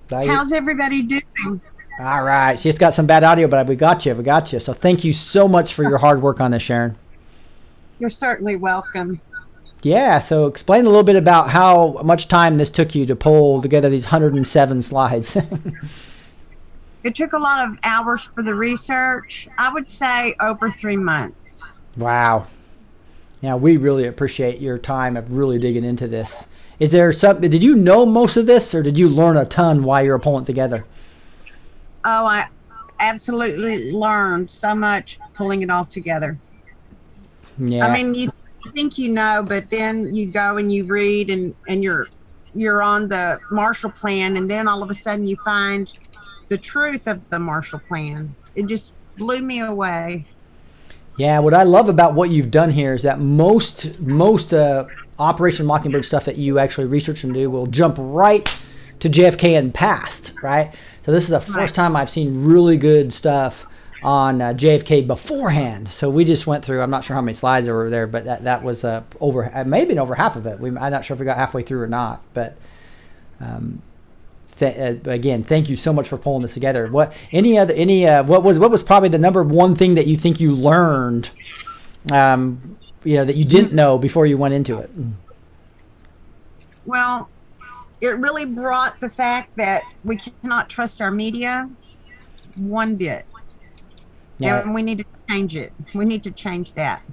How's everybody doing? All right. She's got some bad audio, but we got you. So thank you so much for your hard work on this, Sharon. You're certainly welcome. Yeah, so explain a little bit about how much time this took you to pull together these 107 slides. It took a lot of hours for the research. I would say over 3 months. Wow. Yeah, we really appreciate your time of really digging into this. Is there something, did you know most of this, or did you learn a ton while you were pulling it together? Oh, I absolutely learned so much pulling it all together. Yeah. I mean, you think you know, but then you go and you read, and you're on the Marshall Plan, and then all of a sudden you find the truth of the Marshall Plan. It just blew me away. Yeah, what I love about what you've done here is that most Operation Mockingbird stuff that you actually research and do will jump right to JFK and past, right? So this is the first time I've seen really good stuff on JFK beforehand. So we just went through, I'm not sure how many slides were there, but that was over, it may have been over half of it. I'm not sure if we got halfway through or not, but again, thank you so much for pulling this together. What was probably the number one thing that you think you learned, that you didn't know before you went into it? Well, it really brought the fact that we cannot trust our media one bit. Yeah. And we need to change it. We need to change that.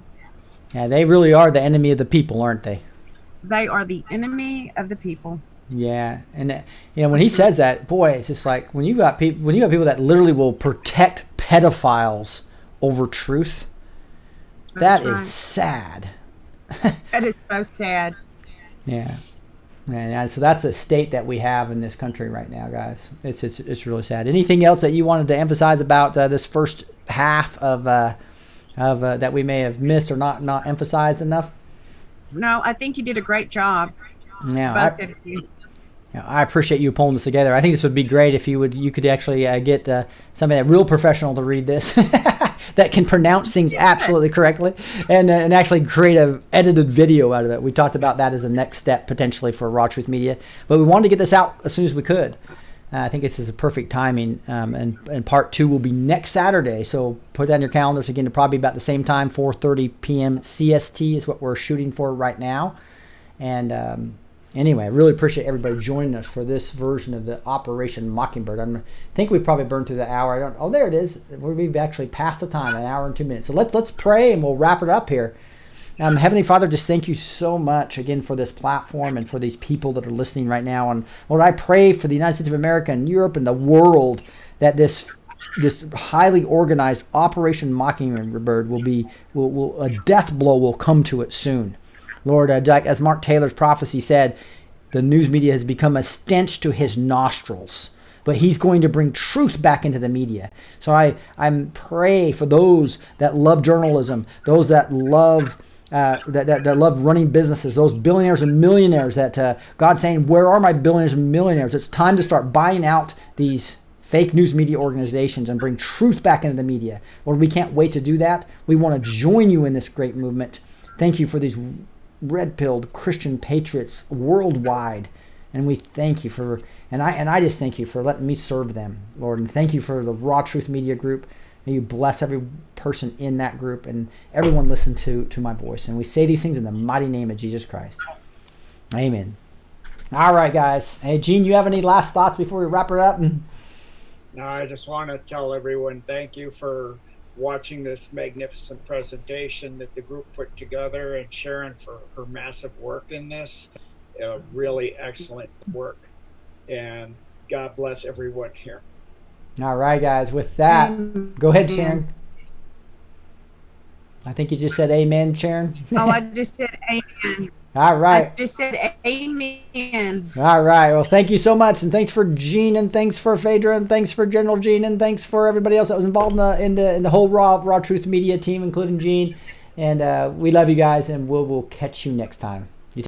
Yeah, they really are the enemy of the people, aren't they? They are the enemy of the people. Yeah, and when he says that, boy, it's just like when you got people that literally will protect pedophiles over truth. That is sad. That is so sad. Yeah. And so that's the state that we have in this country right now, guys. It's really sad. Anything else that you wanted to emphasize about this first half of that we may have missed or not emphasized enough? No, I think you did a great job. Yeah, I appreciate you pulling this together. I think this would be great if you could actually get somebody real professional to read this that can pronounce things absolutely correctly and actually create an edited video out of it. We talked about that as a next step potentially for Raw Truth Media, but we wanted to get this out as soon as we could. I think this is a perfect timing, and part 2 will be next Saturday. So put that on your calendars again. To probably about the same time, 4:30 p.m. CST is what we're shooting for right now. And anyway, I really appreciate everybody joining us for this version of the Operation Mockingbird. I think we've probably burned through the hour. There it is. We've actually passed the time, an hour and 2 minutes. So let's pray and we'll wrap it up here. Heavenly Father, just thank you so much again for this platform and for these people that are listening right now. And Lord, I pray for the United States of America and Europe and the world that this highly organized Operation Mockingbird will a death blow will come to it soon. Lord, as Mark Taylor's prophecy said, the news media has become a stench to his nostrils. But he's going to bring truth back into the media. So I pray for those that love journalism, those that love that love running businesses, those billionaires and millionaires that God's saying, where are my billionaires and millionaires? It's time to start buying out these fake news media organizations and bring truth back into the media. Lord, we can't wait to do that. We want to join you in this great movement. Thank you for these red-pilled Christian patriots worldwide And we thank you for, and I just thank you for letting me serve them, Lord. And thank you for the Raw Truth Media group. May you bless every person in that group and everyone listen to my voice. And we say these things in the mighty name of Jesus Christ. Amen. All right, guys. Hey, Gene, you have any last thoughts before we wrap it up? No, I just want to tell everyone thank you for watching this magnificent presentation that the group put together, and Sharon for her massive work in this. Really excellent work. And God bless everyone here. All right, guys. With that, go ahead, Sharon. I think you just said amen, Sharon. Oh, I just said amen. All right. I just said amen. All right. Well, thank you so much. And thanks for Gene, and thanks for Phaedra, and thanks for General Gene, and thanks for everybody else that was involved in the whole Raw Truth Media team, including Gene. And we love you guys, and we'll catch you next time.